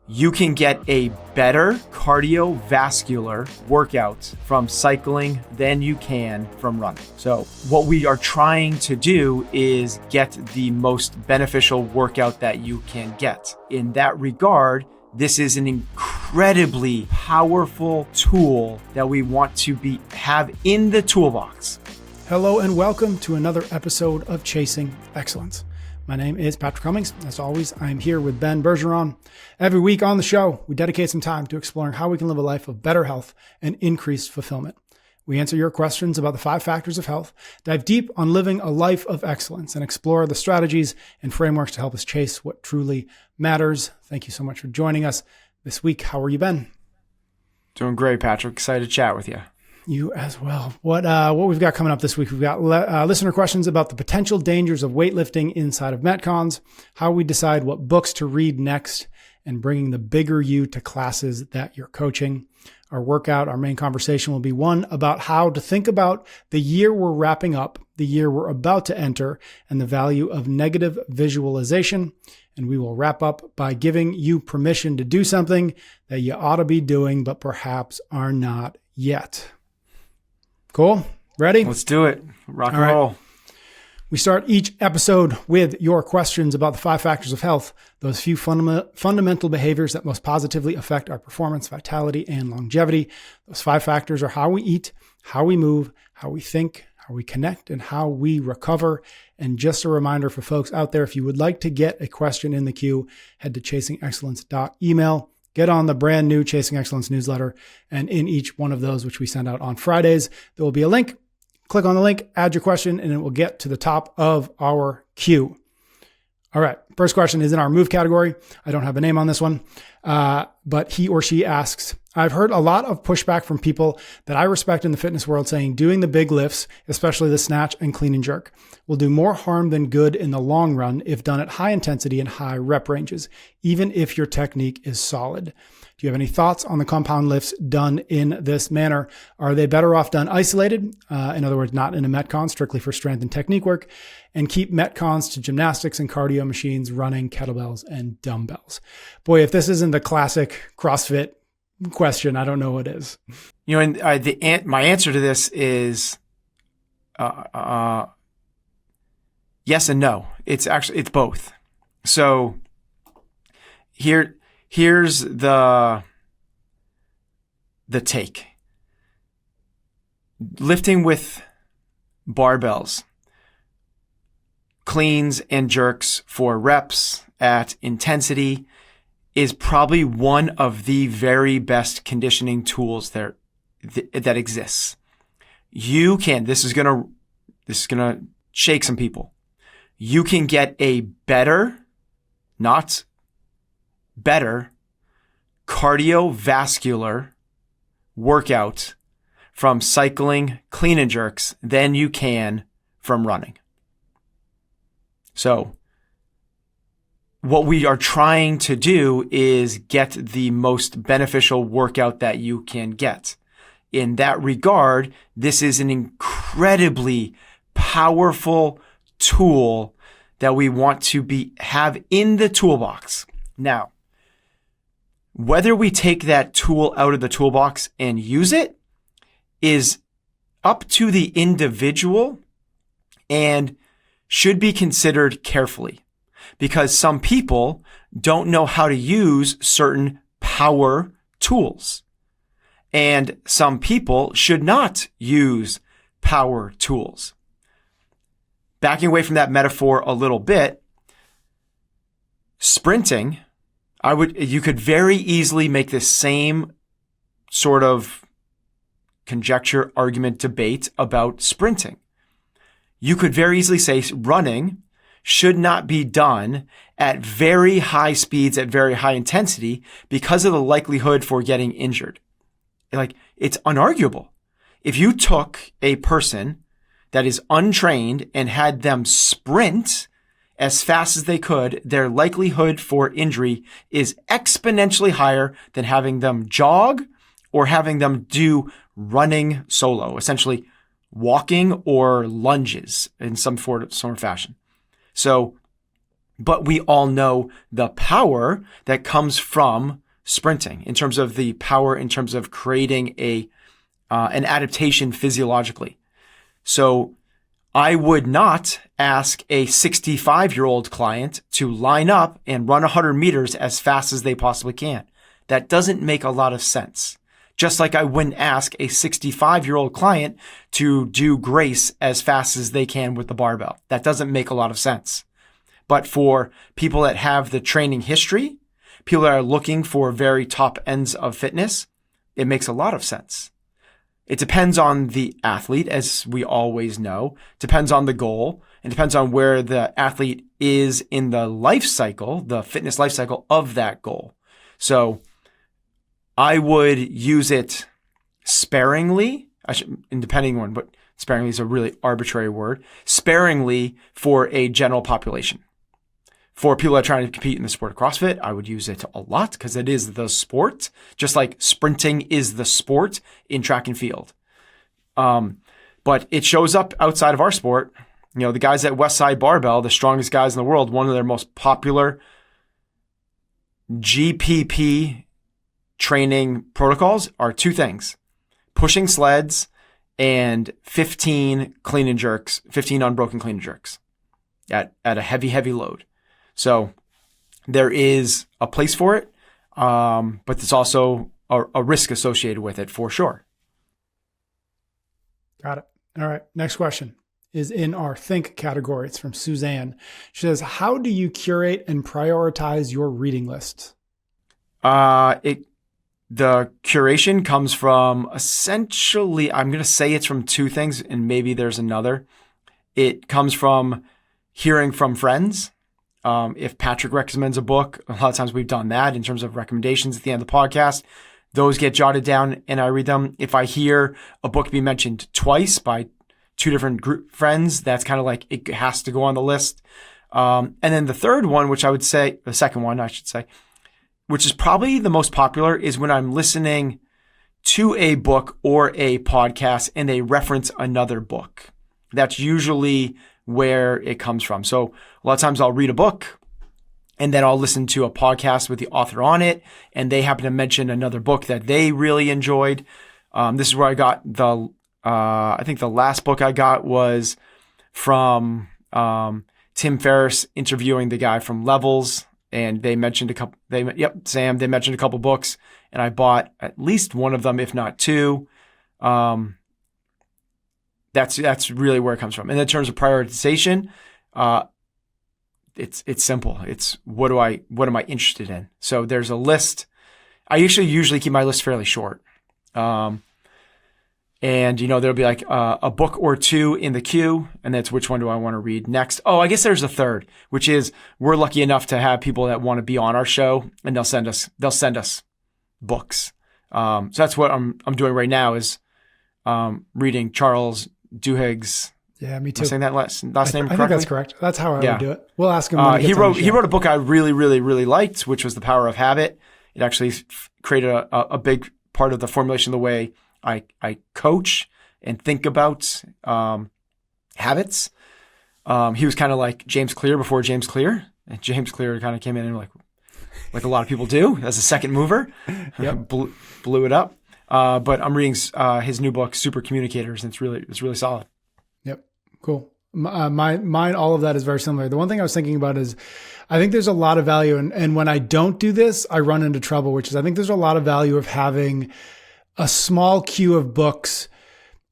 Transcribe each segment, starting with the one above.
you can get a better cardiovascular workout from cycling than you can from running. So what we are trying to do is get the most beneficial workout that you can get. In that regard, this is an incredibly powerful tool that we want to have in the toolbox. Hello and welcome to another episode of Chasing Excellence. My name is Patrick Cummings. As always, I'm here with Ben Bergeron. Every week on the show, we dedicate some time to exploring how we can live a life of better health and increased fulfillment. We answer your questions about the 5 factors of health, dive deep on living a life of excellence, and explore the strategies and frameworks to help us chase what truly matters. Thank you so much for joining us this week. How are you, Ben? Doing great, Patrick. Excited to chat with you. You as well. What we've got coming up this week, we've got listener questions about the potential dangers of weightlifting inside of Metcons, how we decide what books to read next, and bringing the bigger you to classes that you're coaching. Our main conversation will be one about how to think about the year we're wrapping up, the year we're about to enter, and the value of negative visualization. And we will wrap up by giving you permission to do something that you ought to be doing, but perhaps are not yet. Cool? Ready? Let's do it. Rock and roll. We start each episode with your questions about the 5 factors of health, those few fundamental behaviors that most positively affect our performance, vitality, and longevity. Those 5 factors are how we eat, how we move, how we think, how we connect, and how we recover. And just a reminder for folks out there, if you would like to get a question in the queue, head to chasingexcellence.email. Get on the brand new Chasing Excellence newsletter. And in each one of those, which we send out on Fridays, there will be a link. Click on the link, add your question, and it will get to the top of our queue. All right. First question is in our move category. I don't have a name on this one, but he or she asks, I've heard a lot of pushback from people that I respect in the fitness world saying doing the big lifts, especially the snatch and clean and jerk, will do more harm than good in the long run if done at high intensity and high rep ranges, even if your technique is solid. Do you have any thoughts on the compound lifts done in this manner? Are they better off done isolated? In other words, not in a Metcon, strictly for strength and technique work, and keep Metcons to gymnastics and cardio machines, running, kettlebells, and dumbbells. Boy, if this isn't the classic CrossFit question, I don't know what is. You know, and my answer to this is yes and no. It's both. So here's the take. Lifting with barbells, cleans and jerks for reps at intensity is probably one of the very best conditioning tools that exists. You can, this is gonna shake some people. You can get a better, not better, cardiovascular workout from cycling clean and jerks than you can from running. So what we are trying to do is get the most beneficial workout that you can get. In that regard, this is an incredibly powerful tool that we want to have in the toolbox. Now, whether we take that tool out of the toolbox and use it is up to the individual and should be considered carefully, because some people don't know how to use certain power tools, and some people should not use power tools. Backing away from that metaphor a little bit, sprinting, you could very easily make the same sort of conjecture, argument, debate about sprinting. You could very easily say running should not be done at very high speeds, at very high intensity, because of the likelihood for getting injured. Like, it's unarguable. If you took a person that is untrained and had them sprint as fast as they could, their likelihood for injury is exponentially higher than having them jog or having them do running solo, essentially walking or lunges in some form of fashion. So But we all know the power that comes from sprinting in terms of the power, in terms of creating an adaptation physiologically. So I would not ask a 65-year-old client to line up and run 100 meters as fast as they possibly can. That doesn't make a lot of sense. Just like I wouldn't ask a 65-year-old client to do grace as fast as they can with the barbell. That doesn't make a lot of sense. But for people that have the training history, people that are looking for very top ends of fitness, it makes a lot of sense. It depends on the athlete, as we always know, depends on the goal, and depends on where the athlete is in the life cycle, the fitness life cycle of that goal. So I would use it sparingly, and depending on what sparingly is a really arbitrary word, sparingly for a general population. For people that are trying to compete in the sport of CrossFit, I would use it a lot because it is the sport, just like sprinting is the sport in track and field. But it shows up outside of our sport. You know, the guys at Westside Barbell, the strongest guys in the world, one of their most popular GPP training protocols are two things: pushing sleds and 15 clean and jerks, 15 unbroken clean and jerks at a heavy, heavy load. So there is a place for it, but there's also a risk associated with it for sure. Got it. All right. Next question is in our think category. It's from Suzanne. She says, how do you curate and prioritize your reading list? The curation comes from essentially, I'm going to say it's from two things, and maybe there's another. It comes from hearing from friends. If Patrick recommends a book, a lot of times we've done that in terms of recommendations at the end of the podcast. Those get jotted down and I read them. If I hear a book be mentioned twice by two different group friends, that's kind of like it has to go on the list. And then the third one, which I would say, the second one, I should say, which is probably the most popular, is when I'm listening to a book or a podcast and they reference another book. That's usually where it comes from. So a lot of times I'll read a book and then I'll listen to a podcast with the author on it, and they happen to mention another book that they really enjoyed. This is where I got I think the last book I got was from Tim Ferriss interviewing the guy from Levels, and they mentioned a couple. They mentioned a couple books, and I bought at least one of them, if not two. That's really where it comes from. And in terms of prioritization, it's simple. It's what am I interested in? So there's a list. I usually keep my list fairly short. And there'll be like a book or two in the queue, and that's which one do I want to read next. Oh, I guess there's a third, which is we're lucky enough to have people that want to be on our show, and they'll send us books. So that's what I'm doing right now is reading Charles Duhigg's. Yeah, me too. Am I saying that last name correctly? I think that's correct. That's how I would do it. We'll ask him. When he wrote a book I really, really, really liked, which was The Power of Habit. It actually created a big part of the formulation of the way I coach and think about habits. He was kind of like James Clear before James Clear, and James Clear kind of came in and like a lot of people do as a second mover. Yep. blew it up. But I'm reading his new book, Super Communicators, and it's really solid. Yep. Cool. Mine, all of that is very similar. The one thing I was thinking about is I think there's a lot of value. And when I don't do this, I run into trouble, which is I think there's a lot of value of having a small queue of books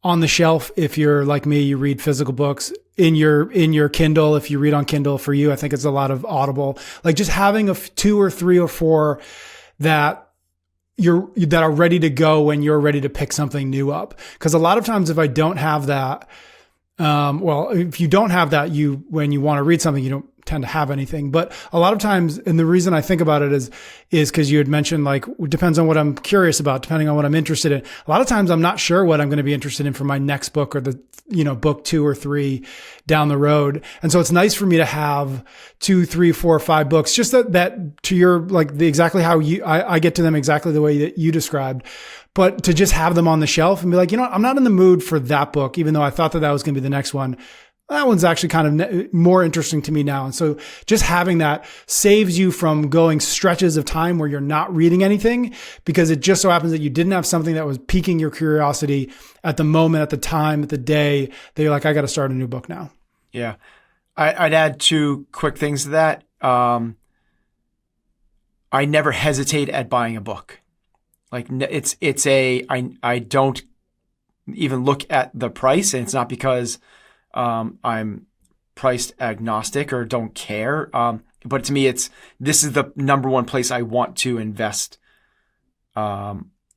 on the shelf. If you're like me, you read physical books in your Kindle. If you read on Kindle, for you, I think it's a lot of Audible, like just having two or three or four that are ready to go when you're ready to pick something new up. Cause a lot of times if I don't have that, if you don't have that, when you want to read something, you don't tend to have anything. But a lot of times, and the reason I think about it is because you had mentioned like, it depends on what I'm curious about, depending on what I'm interested in. A lot of times I'm not sure what I'm going to be interested in for my next book or the, book 2 or 3 down the road. And so it's nice for me to have 2, 3, 4, 5 books, just that to your, like exactly how I get to them exactly the way that you described, but to just have them on the shelf and be like, I'm not in the mood for that book, even though I thought that was going to be the next one. that one's actually kind of more interesting to me now. And so just having that saves you from going stretches of time where you're not reading anything, because it just so happens that you didn't have something that was piquing your curiosity at the moment, at the time, at the day that you're like, I got to start a new book now. Yeah. I'd add 2 quick things to that. I never hesitate at buying a book. Like I don't even look at the price, and it's not because I'm price agnostic or don't care. But to me, this is the number one place I want to invest,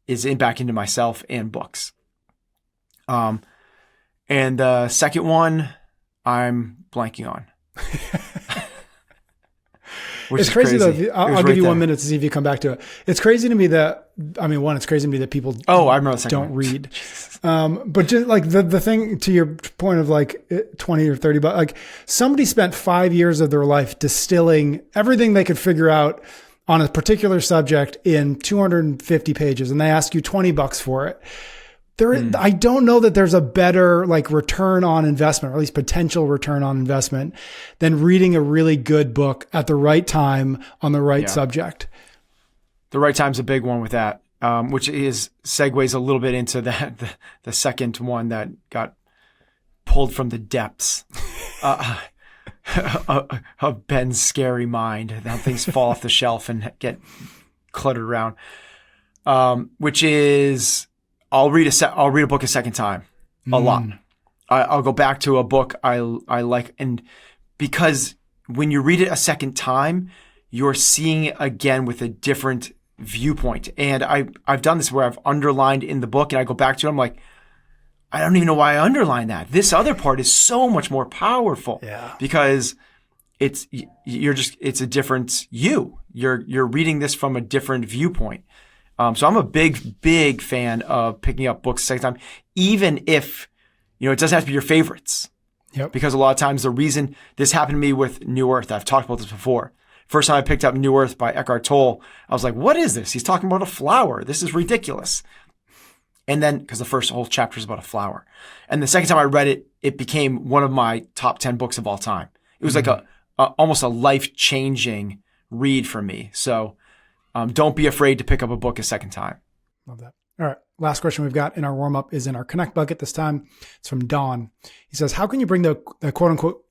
is back into myself and books. And the second one, I'm blanking on. It's crazy though. I'll give you 1 minute to see if you come back to it. It's crazy to me that, it's crazy to me that people I remember the don't read. But just like the thing, to your point of like 20 or 30 bucks, like somebody spent 5 years of their life distilling everything they could figure out on a particular subject in 250 pages, and they ask you $20 for it. I don't know that there's a better like return on investment, or at least potential return on investment, than reading a really good book at the right time on the right subject. The right time's a big one with that, which segues a little bit into the second one that got pulled from the depths of Ben's scary mind. How things fall off the shelf and get cluttered around, which is, I'll read a book a second time a lot. I'll go back to a book I like, and because when you read it a second time, you're seeing it again with a different viewpoint. And I've done this where I've underlined in the book, and I go back to it. I'm like, I don't even know why I underlined that. This other part is so much more powerful. Yeah. Because it's a different you. You're reading this from a different viewpoint. So I'm a big fan of picking up books a second time, even if, it doesn't have to be your favorites. Yep. Because a lot of times the reason this happened to me with New Earth, I've talked about this before. First time I picked up New Earth by Eckhart Tolle, I was like, what is this? He's talking about a flower. This is ridiculous. And then, because the first whole chapter is about a flower. And the second time I read it, it became one of my top 10 books of all time. It was like almost a life-changing read for me. So don't be afraid to pick up a book a second time. Love that. All right. Last question we've got in our warm-up is in our Connect bucket this time. It's from Don. He says, how can you bring the quote-unquote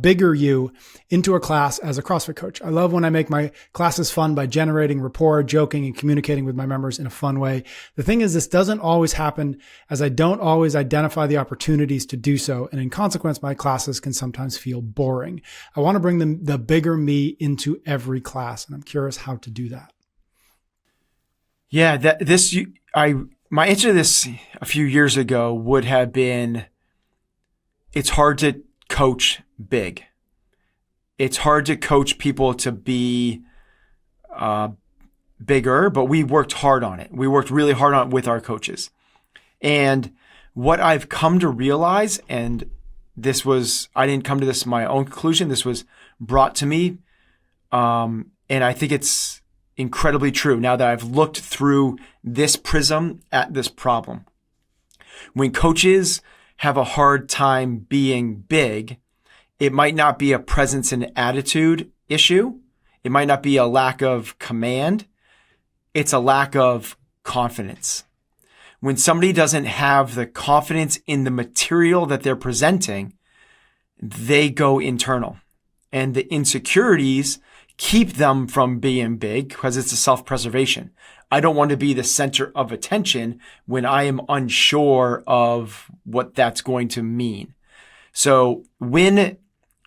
bigger you into a class as a CrossFit coach? I love when I make my classes fun by generating rapport, joking, and communicating with my members in a fun way. The thing is, this doesn't always happen, as I don't always identify the opportunities to do so. And in consequence, my classes can sometimes feel boring. I want to bring the bigger me into every class, and I'm curious how to do that. Yeah, my answer to this a few years ago would have been, it's hard to coach big. It's hard to coach people to be bigger, but we worked hard on it. We worked really hard on it with our coaches. And what I've come to realize, and I didn't come to this my own conclusion, this was brought to me, and I think it's incredibly true now that I've looked through this prism at this problem. When coaches have a hard time being big, it might not be a presence and attitude issue. It might not be a lack of command. It's a lack of confidence. When somebody doesn't have the confidence in the material that they're presenting, they go internal. And the insecurities keep them from being big because it's a self-preservation. I don't want to be the center of attention when I am unsure of what that's going to mean. So when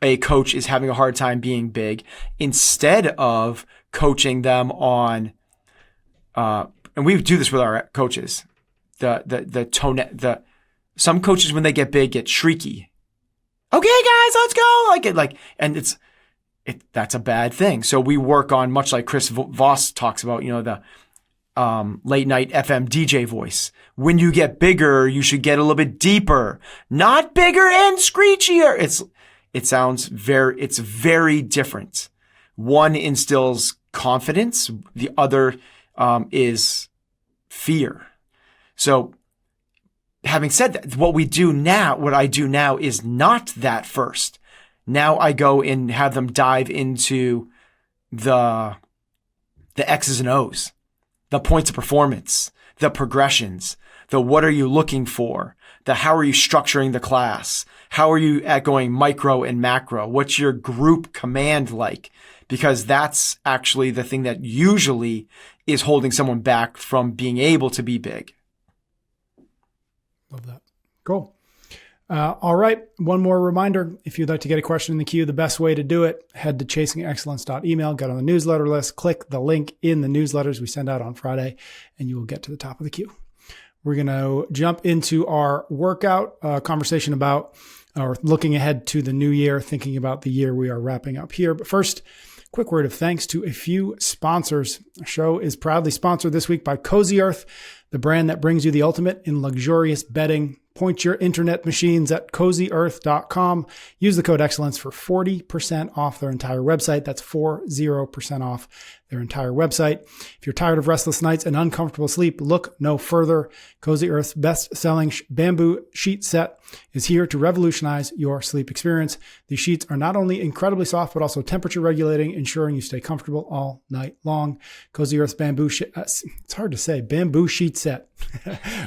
a coach is having a hard time being big, instead of coaching them on, and we do this with our coaches, some coaches when they get big get shrieky. Okay, guys, let's go. That's a bad thing. So we work on, much like Chris Voss talks about, the late night FM DJ voice. When you get bigger, you should get a little bit deeper, not bigger and screechier. It's very different. One instills confidence. The other is fear. So having said that, what I do now is not that first. Now I go and have them dive into the X's and O's, the points of performance, the progressions, the what are you looking for, the how are you structuring the class, how are you at going micro and macro, what's your group command like? Because that's actually the thing that usually is holding someone back from being able to be big. Love that. Cool. All right. One more reminder. If you'd like to get a question in the queue, the best way to do it, head to chasingexcellence.email, get on the newsletter list, click the link in the newsletters we send out on Friday, and you will get to the top of the queue. We're going to jump into our workout conversation about, or looking ahead to the new year, thinking about the year we are wrapping up here. But first, quick word of thanks to a few sponsors. Our show is proudly sponsored this week by Cozy Earth, the brand that brings you the ultimate in luxurious bedding. Point your internet machines at cozyearth.com. Use the code excellence for 40% off their entire website. That's 40% off their entire website. If you're tired of restless nights and uncomfortable sleep, look no further. Cozy Earth's best-selling bamboo sheet set is here to revolutionize your sleep experience. These sheets are not only incredibly soft, but also temperature regulating, ensuring you stay comfortable all night long. Cozy Earth's bamboo sheet set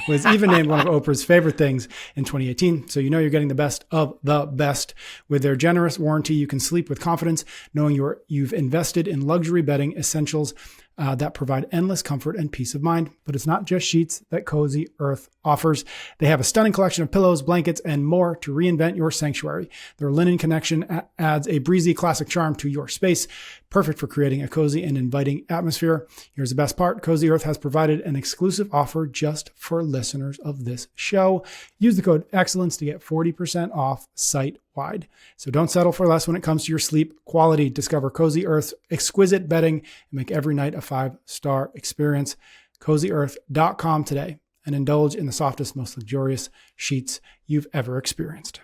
was even named one of Oprah's favorite things in 2018. So you know you're getting the best of the best. With their generous warranty, you can sleep with confidence, knowing you've invested in luxury bedding essentials that provide endless comfort and peace of mind. But it's not just sheets that Cozy Earth offers. They have a stunning collection of pillows, blankets, and more to reinvent your sanctuary. Their linen connection adds a breezy classic charm to your space, perfect for creating a cozy and inviting atmosphere. Here's the best part. Cozy Earth has provided an exclusive offer just for listeners of this show. Use the code excellence to get 40% off site-wide. So don't settle for less when it comes to your sleep quality. Discover Cozy Earth's exquisite bedding and make every night a 5-star experience. CozyEarth.com today and indulge in the softest, most luxurious sheets you've ever experienced.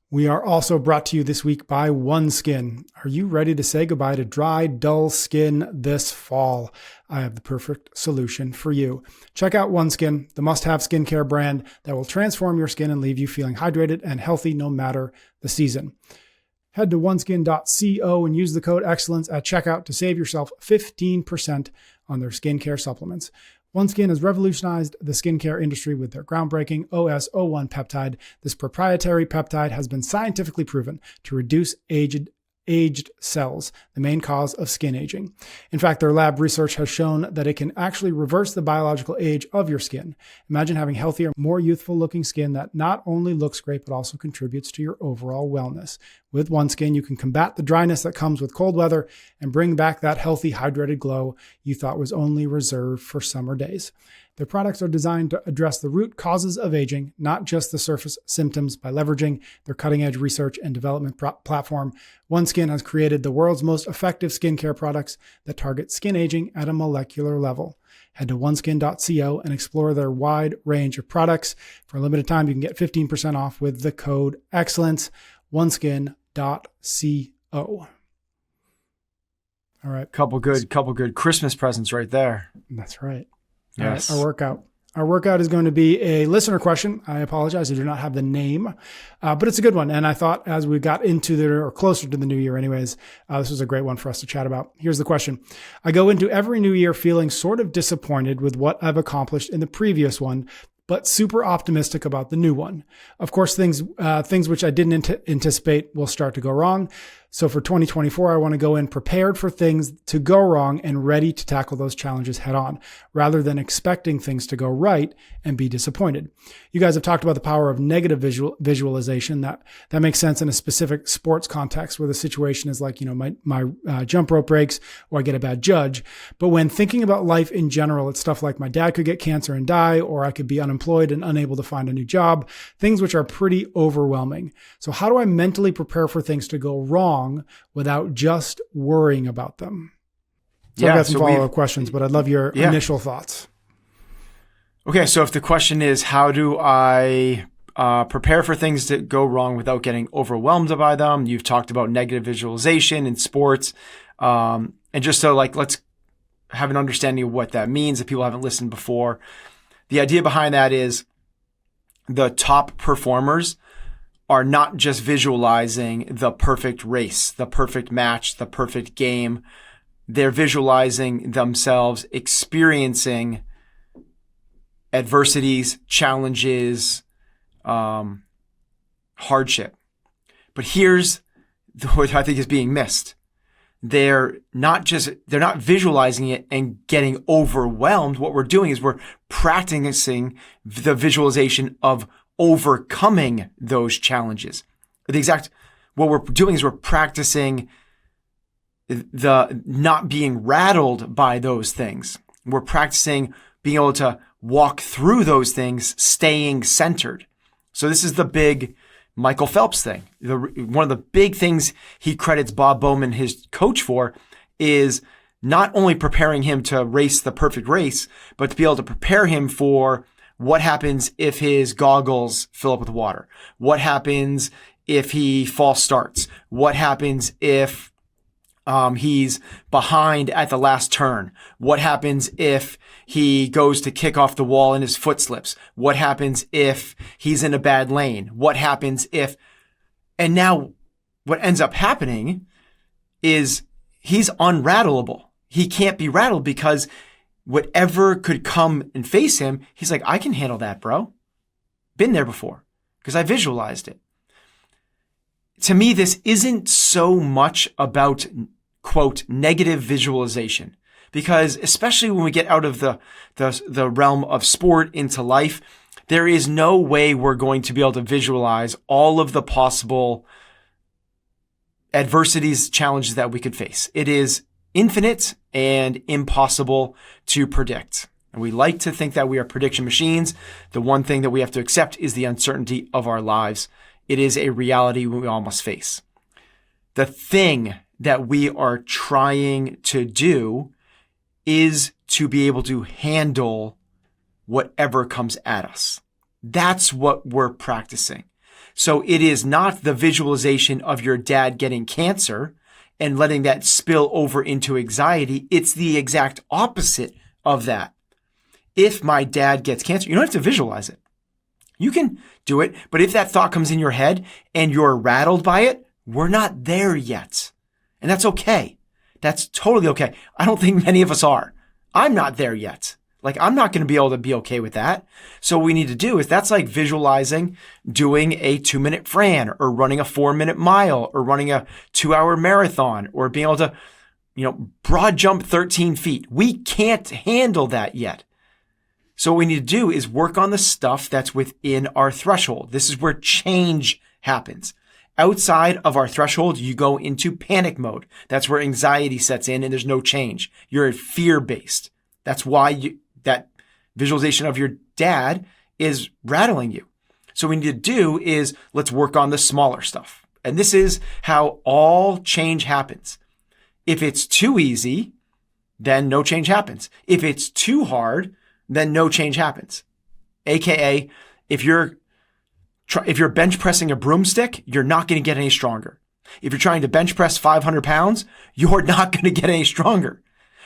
We are also brought to you this week by OneSkin. Are you ready to say goodbye to dry, dull skin this fall? I have the perfect solution for you. Check out OneSkin, the must-have skincare brand that will transform your skin and leave you feeling hydrated and healthy no matter the season. Head to oneskin.co and use the code excellence at checkout to save yourself 15% on their skincare supplements. OneSkin has revolutionized the skincare industry with their groundbreaking OS01 peptide. This proprietary peptide has been scientifically proven to reduce aged cells, the main cause of skin aging. In fact, their lab research has shown that it can actually reverse the biological age of your skin. Imagine having healthier, more youthful looking skin that not only looks great, but also contributes to your overall wellness. With OneSkin, you can combat the dryness that comes with cold weather and bring back that healthy, hydrated glow you thought was only reserved for summer days. Their products are designed to address the root causes of aging, not just the surface symptoms. By leveraging their cutting-edge research and development platform, OneSkin has created the world's most effective skincare products that target skin aging at a molecular level. Head to oneskin.co and explore their wide range of products. For a limited time, you can get 15% off with the code excellence, oneskin.co. All right. Couple good Christmas presents right there. That's right. Yes. All right, our workout is going to be a listener question. I apologize, I do not have the name, but it's a good one. And I thought as we got into or closer to the new year anyways, this was a great one for us to chat about. Here's the question. I go into every new year feeling sort of disappointed with what I've accomplished in the previous one, but super optimistic about the new one. Of course, things which I didn't anticipate will start to go wrong. So for 2024, I want to go in prepared for things to go wrong and ready to tackle those challenges head on, rather than expecting things to go right and be disappointed. You guys have talked about the power of negative visualization. That makes sense in a specific sports context where the situation is like, my jump rope breaks or I get a bad judge. But when thinking about life in general, it's stuff like my dad could get cancer and die, or I could be unemployed and unable to find a new job, things which are pretty overwhelming. So how do I mentally prepare for things to go wrong without just worrying about them? So I've got some follow-up questions, but I'd love your initial thoughts. Okay, so if the question is, how do I prepare for things that go wrong without getting overwhelmed by them? You've talked about negative visualization in sports. And just so let's have an understanding of what that means if people haven't listened before. The idea behind that is the top performers are not just visualizing the perfect race, the perfect match, the perfect game. They're visualizing themselves experiencing adversities, challenges, hardship. But here's what I think is being missed. They're not visualizing it and getting overwhelmed. What we're doing is we're practicing the visualization of overcoming those challenges. What we're doing is we're practicing the not being rattled by those things. We're practicing being able to walk through those things, staying centered. So this is the big Michael Phelps thing. One of the big things he credits Bob Bowman, his coach, for is not only preparing him to race the perfect race, but to be able to prepare him for what happens if his goggles fill up with water. What happens if he false starts? What happens if he's behind at the last turn? What happens if he goes to kick off the wall and his foot slips? What happens if he's in a bad lane? What happens if... And now what ends up happening is he's unrattleable. He can't be rattled because whatever could come and face him, he's like, I can handle that, bro. Been there before because I visualized it. To me, this isn't so much about, quote, negative visualization, because especially when we get out of the realm of sport into life, there is no way we're going to be able to visualize all of the possible adversities, challenges that we could face. It is infinite and impossible to predict. And we like to think that we are prediction machines. The one thing that we have to accept is the uncertainty of our lives. It is a reality we all must face. The thing that we are trying to do is to be able to handle whatever comes at us. That's what we're practicing. So it is not the visualization of your dad getting cancer and letting that spill over into anxiety. It's the exact opposite of that. If my dad gets cancer, you don't have to visualize it. You can do it, but if that thought comes in your head and you're rattled by it, we're not there yet. And that's okay. That's totally okay. I don't think many of us are. I'm not there yet. Like, I'm not going to be able to be okay with that. So what we need to do is, that's like visualizing doing a 2-minute Fran or running a 4-minute mile or running a 2-hour marathon or being able to, broad jump 13 feet. We can't handle that yet. So what we need to do is work on the stuff that's within our threshold. This is where change happens. Outside of our threshold, you go into panic mode. That's where anxiety sets in and there's no change. You're fear-based. That's why that visualization of your dad is rattling you. So what we need to do is, let's work on the smaller stuff. And this is how all change happens. If it's too easy, then no change happens. If it's too hard, then no change happens. AKA, if you're bench pressing a broomstick, you're not going to get any stronger. If you're trying to bench press 500 pounds, you're not going to get any stronger.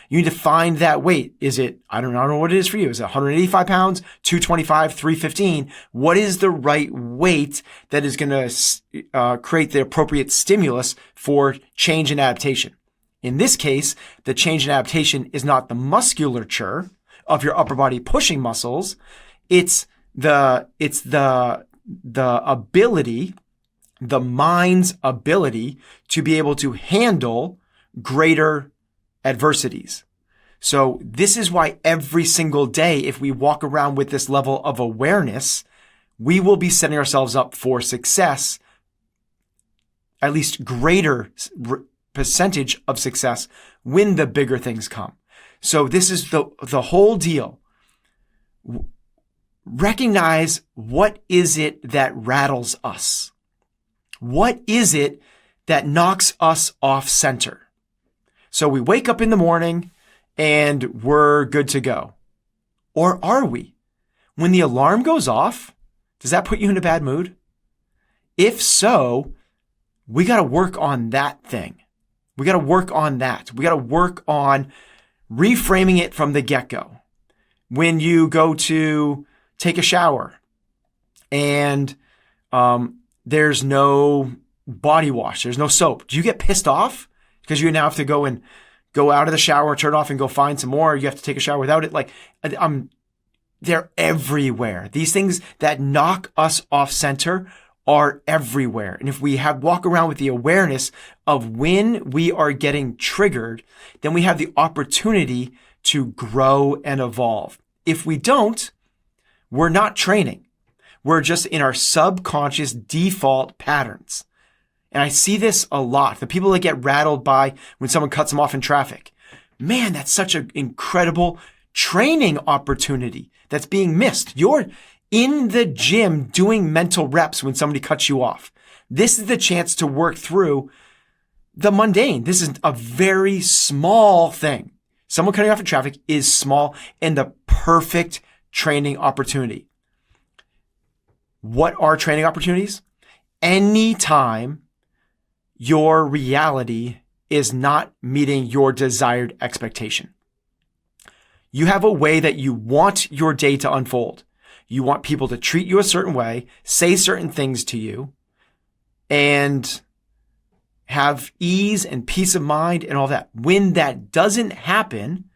You need to find that weight. Is it, I don't know what it is for you. Is it 185 pounds, 225, 315? What is the right weight that is going to create the appropriate stimulus for change and adaptation? In this case, the change and adaptation is not the musculature of your upper body pushing muscles. It's the ability, the mind's ability to be able to handle greater adversities. So this is why every single day, if we walk around with this level of awareness, we will be setting ourselves up for success, at least greater percentage of success when the bigger things come. So this is the whole deal. Recognize, what is it that rattles us? What is it that knocks us off center? So we wake up in the morning and we're good to go. Or are we? When the alarm goes off, does that put you in a bad mood? If so, we got to work on that thing. We got to work on that. We got to work on reframing it from the get-go. when you go to take a shower and there's no body wash, there's no soap. Do you get pissed off because you now have to go out of the shower, turn it off and go find some more? You have to take a shower without it. Like, they're everywhere. These things that knock us off center are everywhere. And if we walk around with the awareness of when we are getting triggered, then we have the opportunity to grow and evolve. If we don't, we're not training. We're just in our subconscious default patterns. And I see this a lot. The people that get rattled by when someone cuts them off in traffic. Man, that's such an incredible training opportunity that's being missed. You're in the gym doing mental reps when somebody cuts you off. This is the chance to work through the mundane. This is a very small thing. Someone cutting off in traffic is small and the perfect training opportunity. What are training opportunities? Anytime your reality is not meeting your desired expectation. You have a way that you want your day to unfold. You want people to treat you a certain way, say certain things to you, and have ease and peace of mind and all that. When that doesn't happen,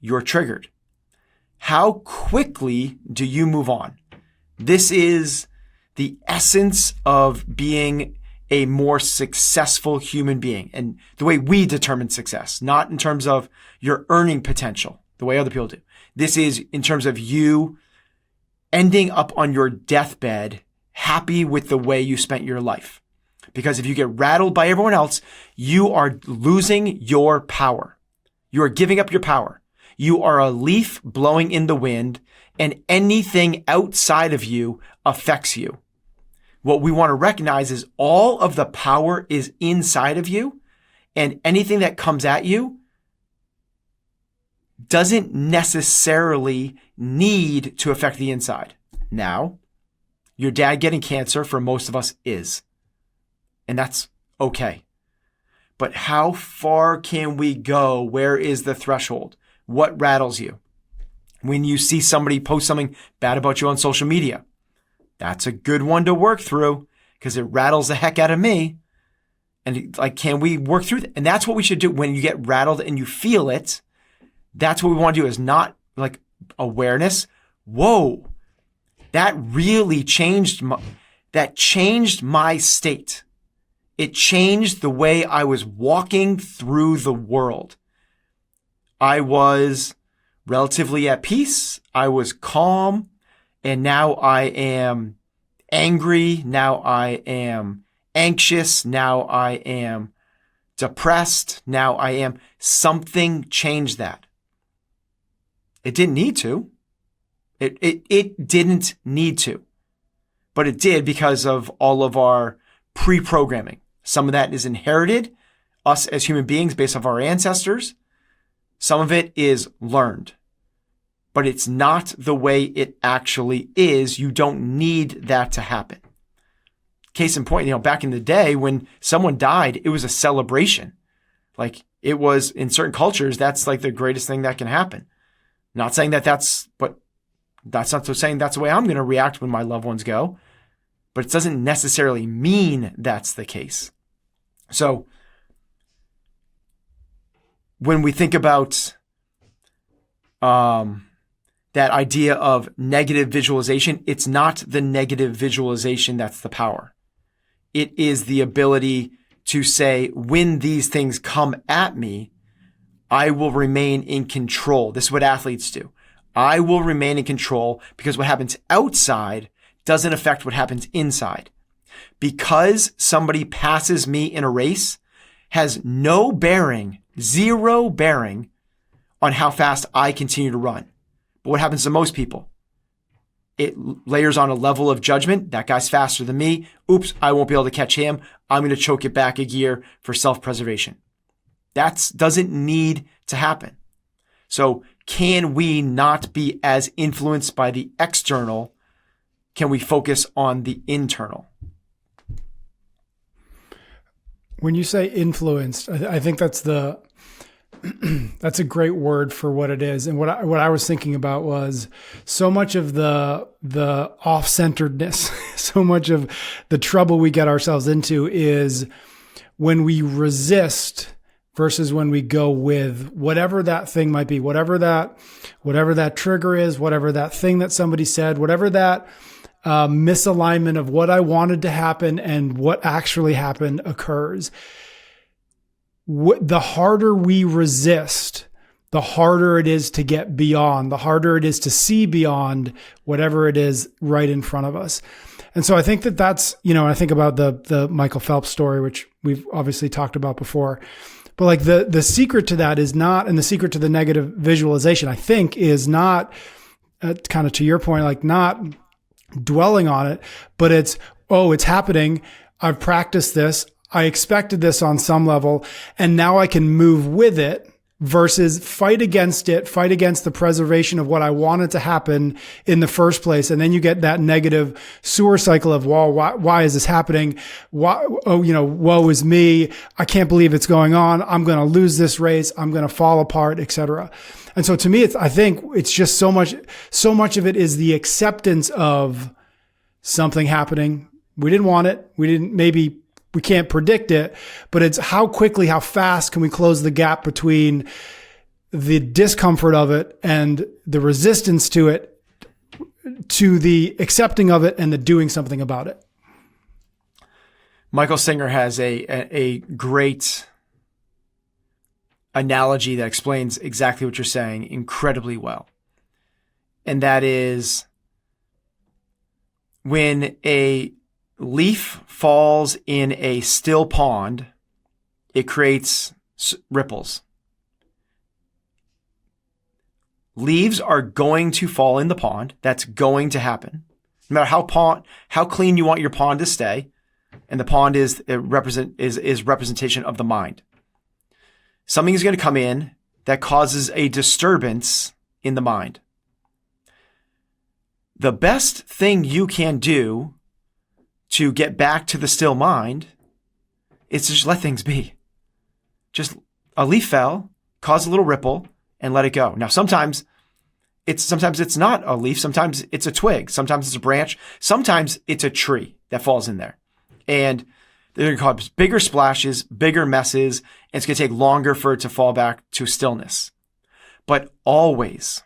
you're triggered. How quickly do you move on? This is the essence of being a more successful human being and the way we determine success, not in terms of your earning potential, the way other people do. This is in terms of you ending up on your deathbed happy with the way you spent your life. Because if you get rattled by everyone else, you are losing your power. You are giving up your power. You are a leaf blowing in the wind, and anything outside of you affects you. What we want to recognize is all of the power is inside of you, and anything that comes at you doesn't necessarily need to affect the inside. Now, your dad getting cancer for most of us is, and that's okay. But how far can we go? Where is the threshold? What rattles you? When you see somebody post something bad about you on social media, that's a good one to work through because it rattles the heck out of me. And like, can we work through that? And that's what we should do when you get rattled and you feel it. That's what we want to do, is not like awareness. Whoa, that really changed my state. It changed the way I was walking through the world. I was relatively at peace. I was calm. And now I am angry. Now I am anxious. Now I am depressed. Now I am. Something changed that. It didn't need to. It didn't need to. But it did because of all of our pre-programming. Some of that is inherited, us as human beings based off our ancestors. Some of it is learned. But it's not the way it actually is. You don't need that to happen. Case in point, back in the day when someone died, it was a celebration. Like, it was, in certain cultures, that's like the greatest thing that can happen. Not saying but that's not saying that's the way I'm going to react when my loved ones go. But it doesn't necessarily mean that's the case. So when we think about that idea of negative visualization, it's not the negative visualization that's the power. It is the ability to say, when these things come at me, I will remain in control. This is what athletes do. I will remain in control because what happens outside doesn't affect what happens inside. Because somebody passes me in a race has no bearing, zero bearing on how fast I continue to run. But what happens to most people? It layers on a level of judgment. That guy's faster than me. Oops, I won't be able to catch him. I'm going to choke it back a gear for self-preservation. That doesn't need to happen. So can we not be as influenced by the external? Can we focus on the internal? When you say influenced, I think that's That's a great word for what it is. And what I was thinking about was so much of the off-centeredness, so much of the trouble we get ourselves into is when we resist versus when we go with whatever that thing might be, whatever that trigger is, whatever that thing that somebody said, whatever that misalignment of what I wanted to happen and what actually happened occurs. The harder we resist, the harder it is to get beyond, the harder it is to see beyond whatever it is right in front of us. And so I think that's, I think about the Michael Phelps story, which we've obviously talked about before. But like the secret to that is not, and the secret to the negative visualization, I think, is not kind of to your point, like not dwelling on it, but it's happening. I've practiced this. I expected this on some level, and now I can move with it versus fight against the preservation of what I wanted to happen in the first place. And then you get that negative sewer cycle of, well, why is this happening? Woe is me. I can't believe it's going on. I'm going to lose this race. I'm going to fall apart, etc. And so to me, I think it's just so much of it is the acceptance of something happening. We didn't want it. We can't predict it, but it's how quickly, how fast can we close the gap between the discomfort of it and the resistance to it, to the accepting of it and the doing something about it. Michael Singer has a great analogy that explains exactly what you're saying incredibly well. And that is when a leaf falls in a still pond, it creates ripples. Leaves are going to fall in the pond. That's going to happen. No matter how clean you want your pond to stay, and the pond is representation of the mind. Something is going to come in that causes a disturbance in the mind. The best thing you can do to get back to the still mind is to just let things be. Just a leaf fell, caused a little ripple, and let it go. Now, sometimes it's not a leaf. Sometimes it's a twig. Sometimes it's a branch. Sometimes it's a tree that falls in there. And they're going to cause bigger splashes, bigger messes, and it's going to take longer for it to fall back to stillness. But always,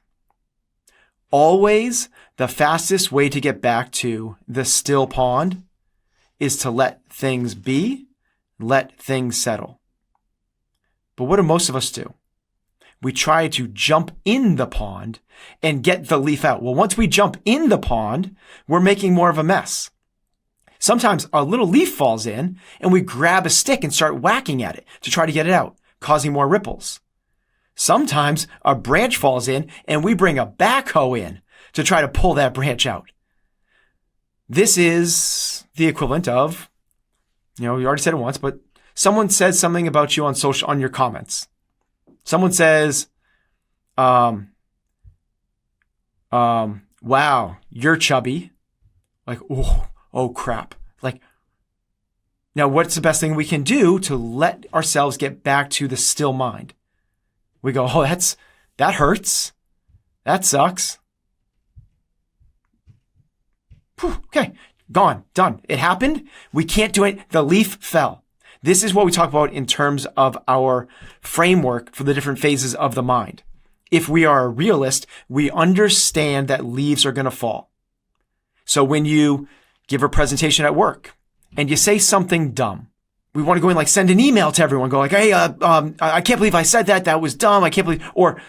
the fastest way to get back to the still pond is to let things be, let things settle. But what do most of us do? We try to jump in the pond and get the leaf out. Well, once we jump in the pond, we're making more of a mess. Sometimes a little leaf falls in and we grab a stick and start whacking at it to try to get it out, causing more ripples. Sometimes a branch falls in and we bring a backhoe in to try to pull that branch out. This is the equivalent of, you already said it once, but someone says something about you on your comments. Someone says, wow, you're chubby. Like, oh crap. Like, now what's the best thing we can do to let ourselves get back to the still mind? We go, that hurts. That sucks. Whew, okay, gone, done. It happened. We can't do it. The leaf fell. This is what we talk about in terms of our framework for the different phases of the mind. If we are a realist, we understand that leaves are going to fall. So when you give a presentation at work and you say something dumb, we want to go and send an email to everyone, go hey, I can't believe I said that. That was dumb. I can't believe, or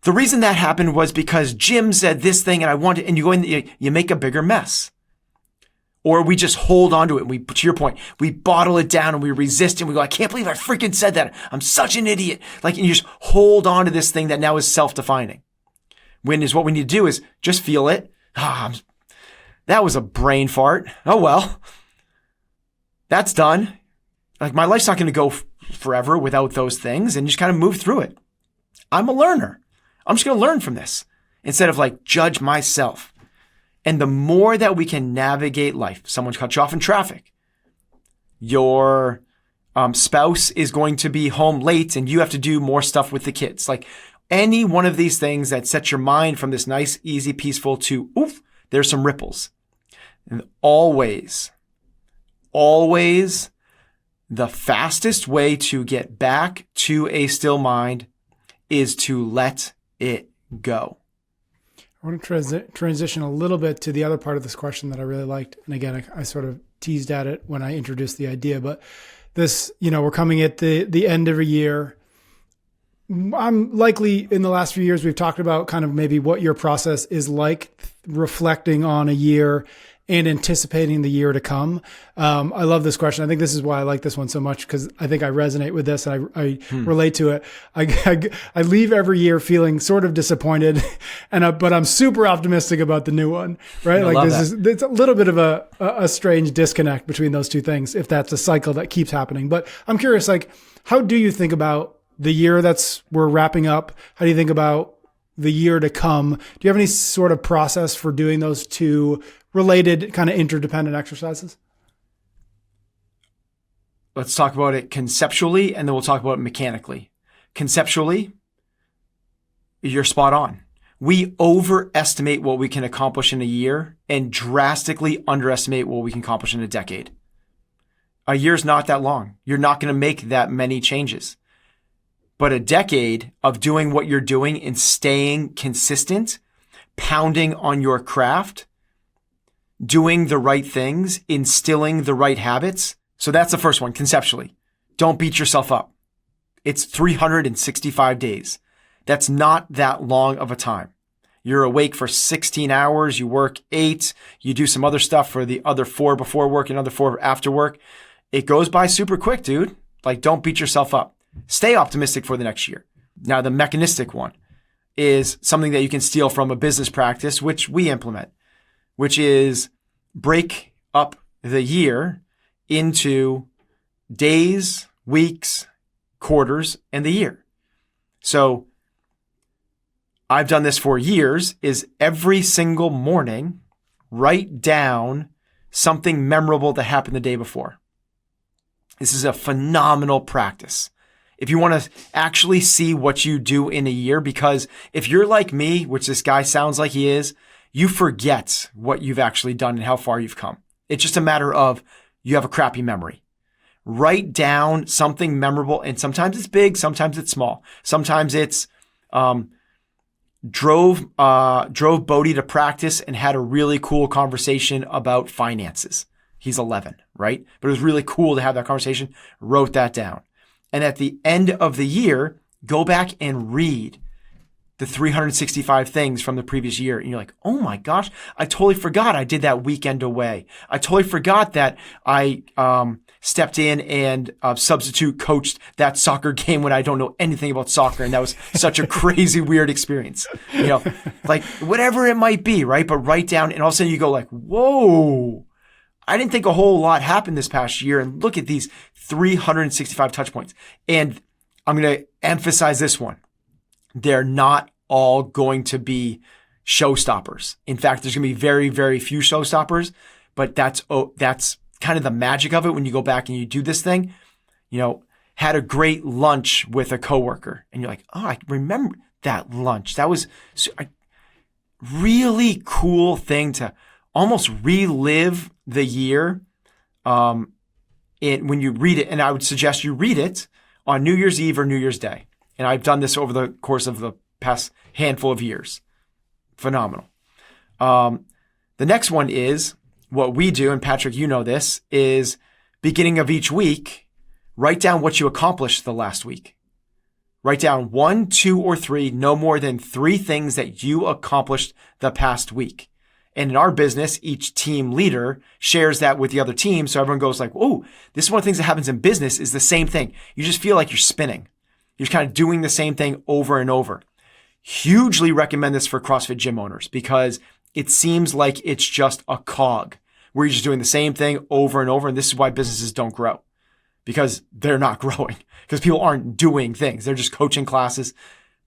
the reason that happened was because Jim said this thing and you go in, you make a bigger mess. Or we just hold on to it. To your point, we bottle it down and we resist and we go, I can't believe I freaking said that. I'm such an idiot. And you just hold on to this thing that now is self-defining. What we need to do is just feel it. That was a brain fart. Oh, well, that's done. My life's not going to go forever without those things, and just kind of move through it. I'm a learner. I'm just going to learn from this instead of judge myself. And the more that we can navigate life, someone cut you off in traffic, you're spouse is going to be home late and you have to do more stuff with the kids. Like any one of these things that sets your mind from this nice, easy, peaceful to, oof, there's some ripples. And always, the fastest way to get back to a still mind is to let it go. I want to transition a little bit to the other part of this question that I really liked. And again, I sort of teased at it when I introduced the idea, but this, we're coming at the end of a year. I'm likely in the last few years, we've talked about kind of maybe what your process is like reflecting on a year and anticipating the year to come. I love this question. I think this is why I like this one so much, because I think I resonate with this and I relate to it. I leave every year feeling sort of disappointed, but I'm super optimistic about the new one, right? It's a little bit of a strange disconnect between those two things, if that's a cycle that keeps happening. But I'm curious, how do you think about the year we're wrapping up? How do you think about the year to come? Do you have any sort of process for doing those two related kind of interdependent exercises? Let's talk about it conceptually, and then we'll talk about it mechanically. Conceptually, you're spot on. We overestimate what we can accomplish in a year and drastically underestimate what we can accomplish in a decade. A year's not that long. You're not going to make that many changes. But a decade of doing what you're doing and staying consistent, pounding on your craft, doing the right things, instilling the right habits. So that's the first one, conceptually. Don't beat yourself up. It's 365 days. That's not that long of a time. You're awake for 16 hours. You work 8. You do some other stuff for the other 4 before work and other 4 after work. It goes by super quick, dude. Don't beat yourself up. Stay optimistic for the next year. Now, the mechanistic one is something that you can steal from a business practice, which we implement, which is break up the year into days, weeks, quarters, and the year. So I've done this for years, is every single morning, write down something memorable that happened the day before. This is a phenomenal practice. If you want to actually see what you do in a year, because if you're like me, which this guy sounds like he is, you forget what you've actually done and how far you've come. It's just a matter of you have a crappy memory. Write down something memorable, and sometimes it's big, sometimes it's small. Sometimes it's drove Bodhi to practice and had a really cool conversation about finances. He's 11, right? But it was really cool to have that conversation. Wrote that down. And at the end of the year, go back and read the 365 things from the previous year. And you're like, oh my gosh, I totally forgot I did that weekend away. I totally forgot that I stepped in and substitute coached that soccer game when I don't know anything about soccer. And that was such a crazy, weird experience. Whatever it might be, right? But write down, and all of a sudden you go whoa, I didn't think a whole lot happened this past year. And look at these 365 touch points. And I'm going to emphasize this one. They're not all going to be showstoppers. In fact, there's going to be very, very few showstoppers, but that's kind of the magic of it when you go back and you do this thing. Had a great lunch with a coworker, and you're like, oh, I remember that lunch. That was a really cool thing to almost relive the year when you read it. And I would suggest you read it on New Year's Eve or New Year's Day. And I've done this over the course of the past handful of years. Phenomenal. The next one is what we do, and Patrick, you know this, is beginning of each week, write down what you accomplished the last week. Write down 1, 2, or 3, no more than 3 things that you accomplished the past week. And in our business, each team leader shares that with the other team. So everyone goes oh, this is one of the things that happens in business is the same thing. You just feel like you're spinning. You're kind of doing the same thing over and over. Hugely recommend this for CrossFit gym owners because it seems like it's just a cog where you're just doing the same thing over and over. And this is why businesses don't grow, because they're not growing, because people aren't doing things. They're just coaching classes.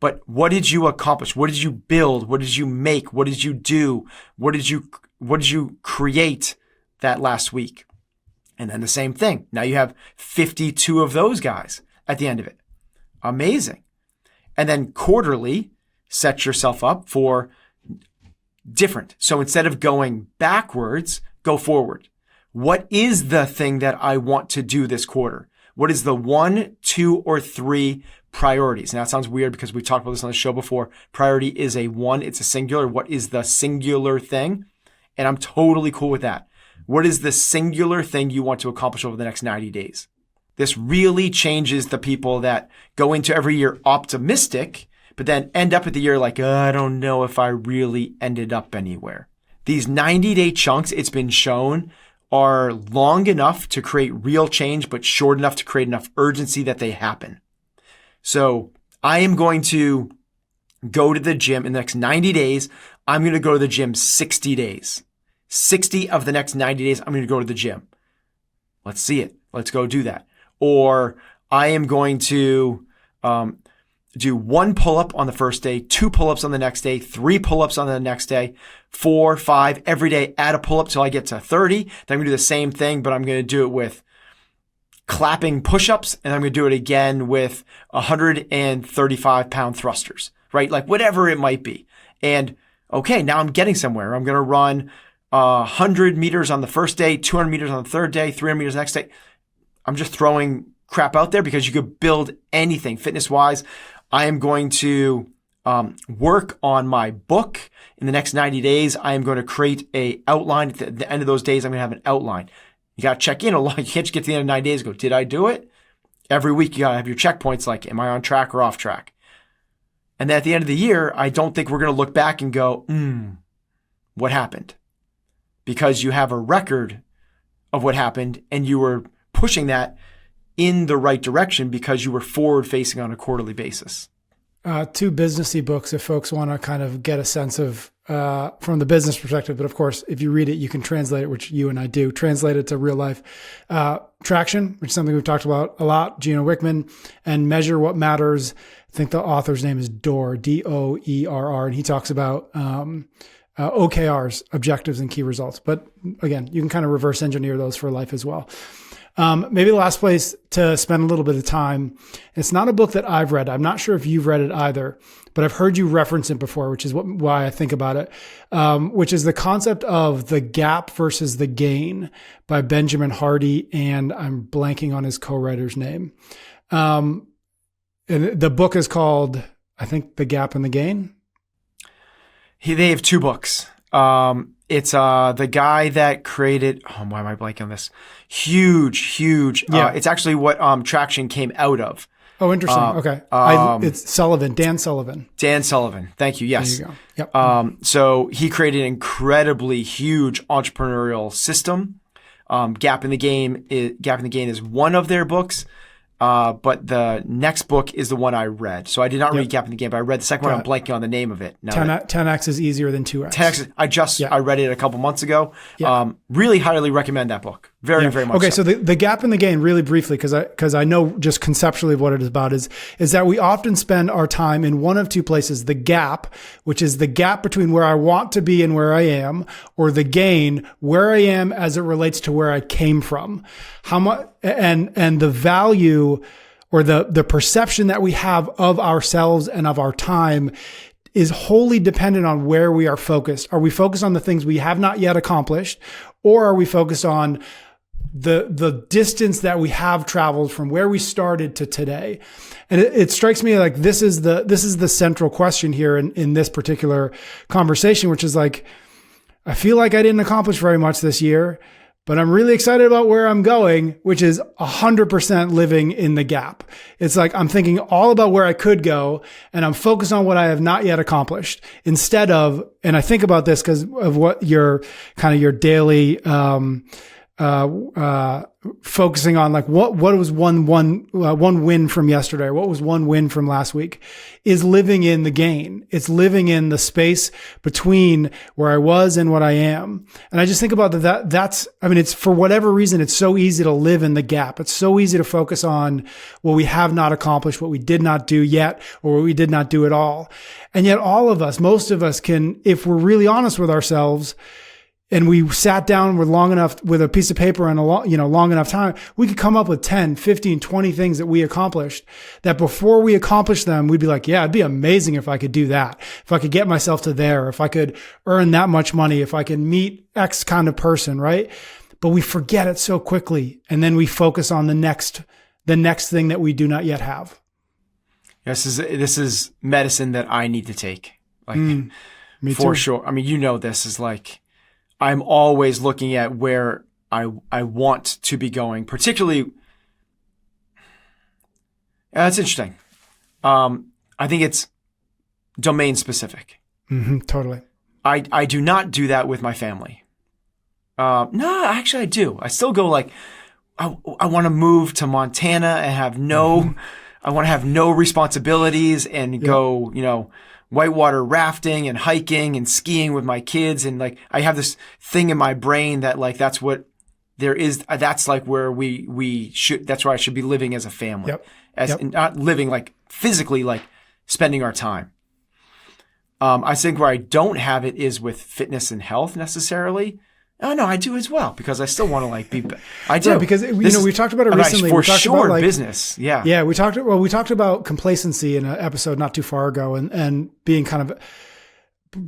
But what did you accomplish? What did you build? What did you make? What did you do? What did you create that last week? And then the same thing. Now you have 52 of those guys at the end of it. Amazing. And then quarterly, set yourself up for different. So instead of going backwards, go forward. What is the thing that I want to do this quarter? What is the 1, 2, or 3 priorities? Now, that sounds weird because we've talked about this on the show before. Priority is a one, it's a singular. What is the singular thing? And I'm totally cool with that. What is the singular thing you want to accomplish over the next 90 days? This really changes the people that go into every year optimistic, but then end up at the year like, I don't know if I really ended up anywhere. These 90-day chunks, it's been shown, are long enough to create real change, but short enough to create enough urgency that they happen. So I am going to go to the gym in the next 90 days. I'm going to go to the gym 60 days. 60 of the next 90 days, I'm going to go to the gym. Let's see it. Let's go do that. Or I am going to do 1 pull-up on the first day, 2 pull-ups on the next day, 3 pull-ups on the next day, 4, 5, every day, add a pull-up till I get to 30. Then I'm going to do the same thing, but I'm going to do it with clapping push-ups, and I'm going to do it again with 135-pound thrusters, right? Like whatever it might be. And okay, now I'm getting somewhere. I'm going to run 100 meters on the first day, 200 meters on the third day, 300 meters the next day. I'm just throwing crap out there because you could build anything fitness-wise. I am going to work on my book in the next 90 days. I am going to create a outline. At the end of those days, I'm going to have an outline. You got to check in a lot. You can't just get to the end of 9 days and go, did I do it? Every week, you got to have your checkpoints like, am I on track or off track? And then at the end of the year, I don't think we're going to look back and go, what happened? Because you have a record of what happened and you were pushing that in the right direction because you were forward facing on a quarterly basis. 2 businessy books if folks want to kind of get a sense of from the business perspective. But of course, if you read it, you can translate it, which you and I do, translate it to real life. Traction, which is something we've talked about a lot, Gino Wickman, and Measure What Matters. I think the author's name is Doerr, Doerr, and he talks about OKRs, objectives and key results. But again, you can kind of reverse engineer those for life as well. Maybe the last place to spend a little bit of time. It's not a book that I've read. I'm not sure if you've read it either, but I've heard you reference it before, which is why I think about it, which is the concept of the gap versus the gain by Benjamin Hardy. And I'm blanking on his co-writer's name. And the book is called, I think, The Gap and the Gain. They have 2 books. It's the guy that created, why am I blanking on this? Huge. Yeah. It's actually what Traction came out of. Oh, interesting. Okay. It's Sullivan, Dan Sullivan. Dan Sullivan. Thank you. Yes. There you go. Yep. So he created an incredibly huge entrepreneurial system. Gap in the Gain is one of their books. But the next book is the one I read. So I did not read Gap in the Game, but I read the second one. I'm blanking on the name of it. 10X is easier than 2X. 10X. I read it a couple months ago. Yeah. Really highly recommend that book. Very much. Okay. So the Gap in the Gain, really briefly, because I know just conceptually what it is about is that we often spend our time in one of 2 places, the gap, which is the gap between where I want to be and where I am, or the gain, where I am as it relates to where I came from. How much, and the value or the perception that we have of ourselves and of our time is wholly dependent on where we are focused. Are we focused on the things we have not yet accomplished, or are we focused on the distance that we have traveled from where we started to today? And it strikes me like this is the central question here in this particular conversation, which is like, I feel like I didn't accomplish very much this year, but I'm really excited about where I'm going, which is 100% living in the gap. It's like I'm thinking all about where I could go and I'm focused on what I have not yet accomplished instead of, and I think about this because of what your daily, focusing on, like what was one win from yesterday, what was one win from last week, is living in the gain. It's living in the space between where I was and what I am. And I just think about that's, I mean, it's for whatever reason, it's so easy to live in the gap. It's so easy to focus on what we have not accomplished, what we did not do yet, or what we did not do at all. And yet all of us, most of us can, if we're really honest with ourselves, and we sat down with a piece of paper and long enough time, we could come up with 10, 15, 20 things that we accomplished, that before we accomplished them, we'd be like, yeah, it'd be amazing if I could do that. If I could get myself to there, if I could earn that much money, if I could meet X kind of person, right? But we forget it so quickly. And then we focus on the next thing that we do not yet have. This is medicine that I need to take. Like, me for too. sure. I mean, this is like, I'm always looking at where I want to be going, particularly. That's interesting. I think it's domain specific. Totally. I do not do that with my family. No, actually I do. I still go like, I want to move to Montana and I want to have no responsibilities and go, whitewater rafting and hiking and skiing with my kids. And like, I have this thing in my brain that like, that's what there is. That's like where that's where I should be living as a family, not living like physically, like spending our time. I think where I don't have it is with fitness and health necessarily. Oh no, I do as well because I still want to like be. I do because we talked about it recently. For sure, like, business. Yeah, yeah. We talked about complacency in an episode not too far ago, and being kind of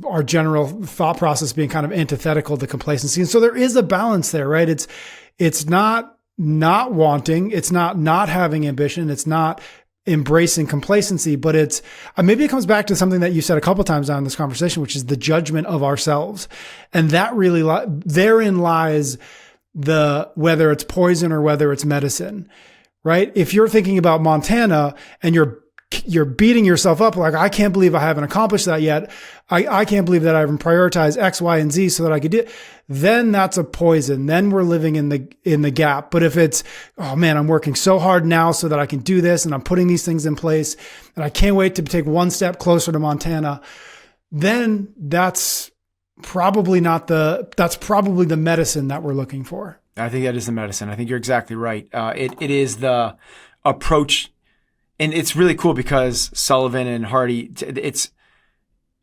our general thought process being kind of antithetical to complacency. And so there is a balance there, right? It's not wanting, it's not having ambition, it's not embracing complacency, but it's maybe it comes back to something that you said a couple of times now in this conversation, which is the judgment of ourselves. And that really, therein lies whether it's poison or whether it's medicine, right? If you're thinking about Montana and you're beating yourself up like, I can't believe I haven't accomplished that yet. I can't believe that I haven't prioritized X, Y, and Z so that I could do it. Then that's a poison. Then we're living in the gap. But if it's, oh man, I'm working so hard now so that I can do this and I'm putting these things in place and I can't wait to take one step closer to Montana, then that's probably the medicine that we're looking for. I think that is the medicine. I think you're exactly right. It is the approach. And it's really cool because Sullivan and Hardy,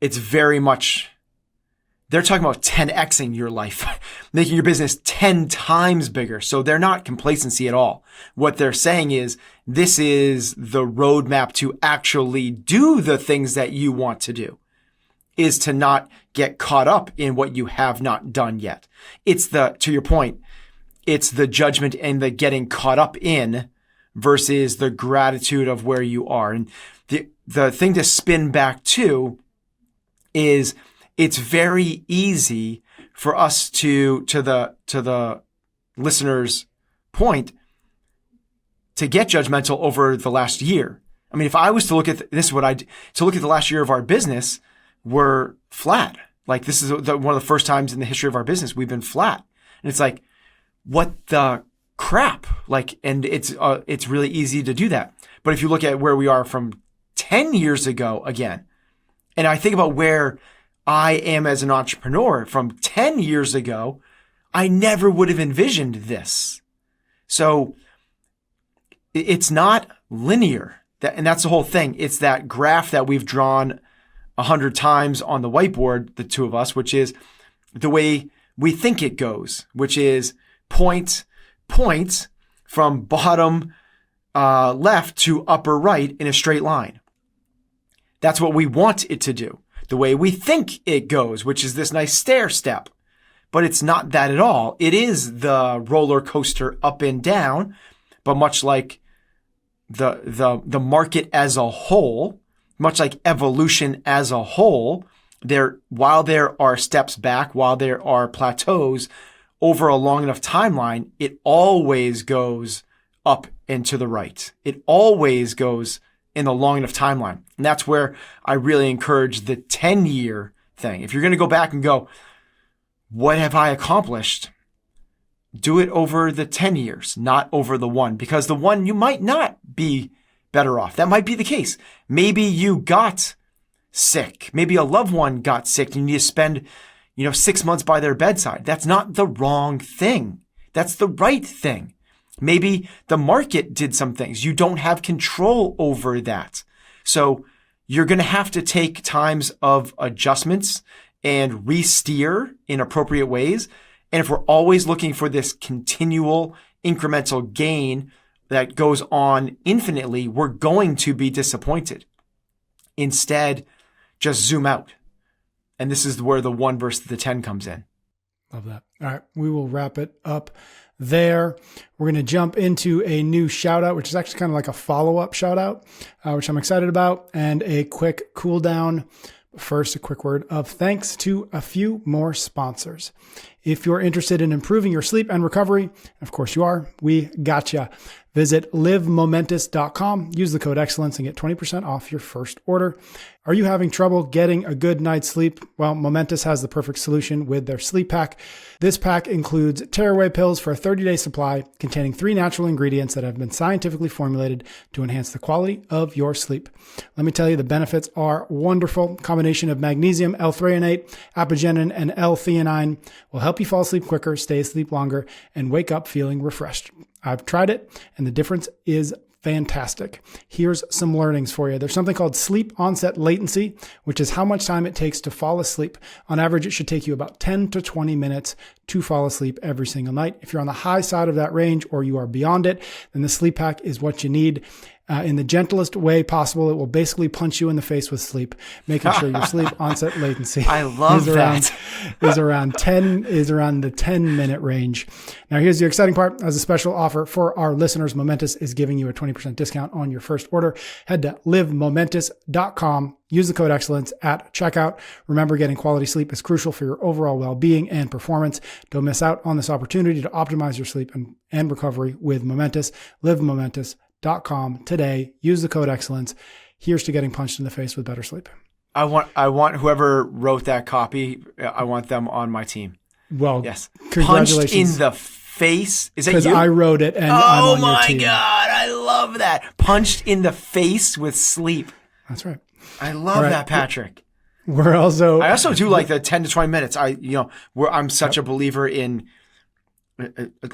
it's very much, they're talking about 10xing your life, making your business 10 times bigger. So they're not complacency at all. What they're saying is this is the roadmap to actually do the things that you want to do, is to not get caught up in what you have not done yet. To your point, it's the judgment and the getting caught up in versus the gratitude of where you are. And the thing to spin back to is it's very easy for us to the listener's point, to get judgmental over the last year. I mean, if I was to look at to look at the last year of our business, we're flat. Like this is one of the first times in the history of our business we've been flat. And it's like, what the crap? Like, and it's really easy to do that. But if you look at where we are from 10 years ago again, and I think about where I am as an entrepreneur from 10 years ago, I never would have envisioned this. So it's not linear. And that's the whole thing. It's that graph that we've drawn 100 times on the whiteboard, the two of us, which is the way we think it goes, which is points from bottom left to upper right in a straight line. That's what we want it to do. The way we think it goes, which is this nice stair step. But it's not that at all. It is the roller coaster up and down, but much like the market as a whole, much like evolution as a whole, while there are steps back, while there are plateaus, over a long enough timeline, it always goes up and to the right. It always goes in a long enough timeline. And that's where I really encourage the 10-year thing. If you're going to go back and go, what have I accomplished? Do it over the 10 years, not over the one, because the one you might not be better off. That might be the case. Maybe you got sick. Maybe a loved one got sick and you need to spend 6 months by their bedside. That's not the wrong thing. That's the right thing. Maybe the market did some things. You don't have control over that. So you're going to have to take times of adjustments and re-steer in appropriate ways. And if we're always looking for this continual incremental gain that goes on infinitely, we're going to be disappointed. Instead, just zoom out. And this is where the 1 versus the 10 comes in. Love that. All right. We will wrap it up there. We're going to jump into a new shout out, which is actually kind of like a follow-up shout out, which I'm excited about, and a quick cool down. First, a quick word of thanks to a few more sponsors. If you're interested in improving your sleep and recovery, of course you are, we gotcha. Visit livemomentous.com, use the code excellence and get 20% off your first order. Are you having trouble getting a good night's sleep? Well, Momentous has the perfect solution with their sleep pack. This pack includes tearaway pills for a 30-day supply containing 3 natural ingredients that have been scientifically formulated to enhance the quality of your sleep. Let me tell you, the benefits are wonderful. Combination of magnesium, L-threonate, apigenin, and L-theanine will help you fall asleep quicker, stay asleep longer, and wake up feeling refreshed. I've tried it, and the difference is fantastic. Here's some learnings for you. There's something called sleep onset latency, which is how much time it takes to fall asleep. On average, it should take you about 10 to 20 minutes to fall asleep every single night. If you're on the high side of that range or you are beyond it, then the sleep pack is what you need. In the gentlest way possible, it will basically punch you in the face with sleep, making sure your sleep onset latency I love that. is around the 10-minute range. Now, here's the exciting part. As a special offer for our listeners, Momentous is giving you a 20% discount on your first order. Head to livemomentous.com. Use the code excellence at checkout. Remember, getting quality sleep is crucial for your overall well-being and performance. Don't miss out on this opportunity to optimize your sleep and recovery with Momentous. livemomentous.com today. Use the code excellence. Here's to getting punched in the face with better sleep. I want whoever wrote that copy, I want them on my team. Well, yes. Congratulations. Punched in the face. Is that you? Because I wrote it and I'm on your team. Oh my God. I love that. Punched in the face with sleep. That's right. I love that, Patrick. I also do like the 10 to 20 minutes. I'm such a believer in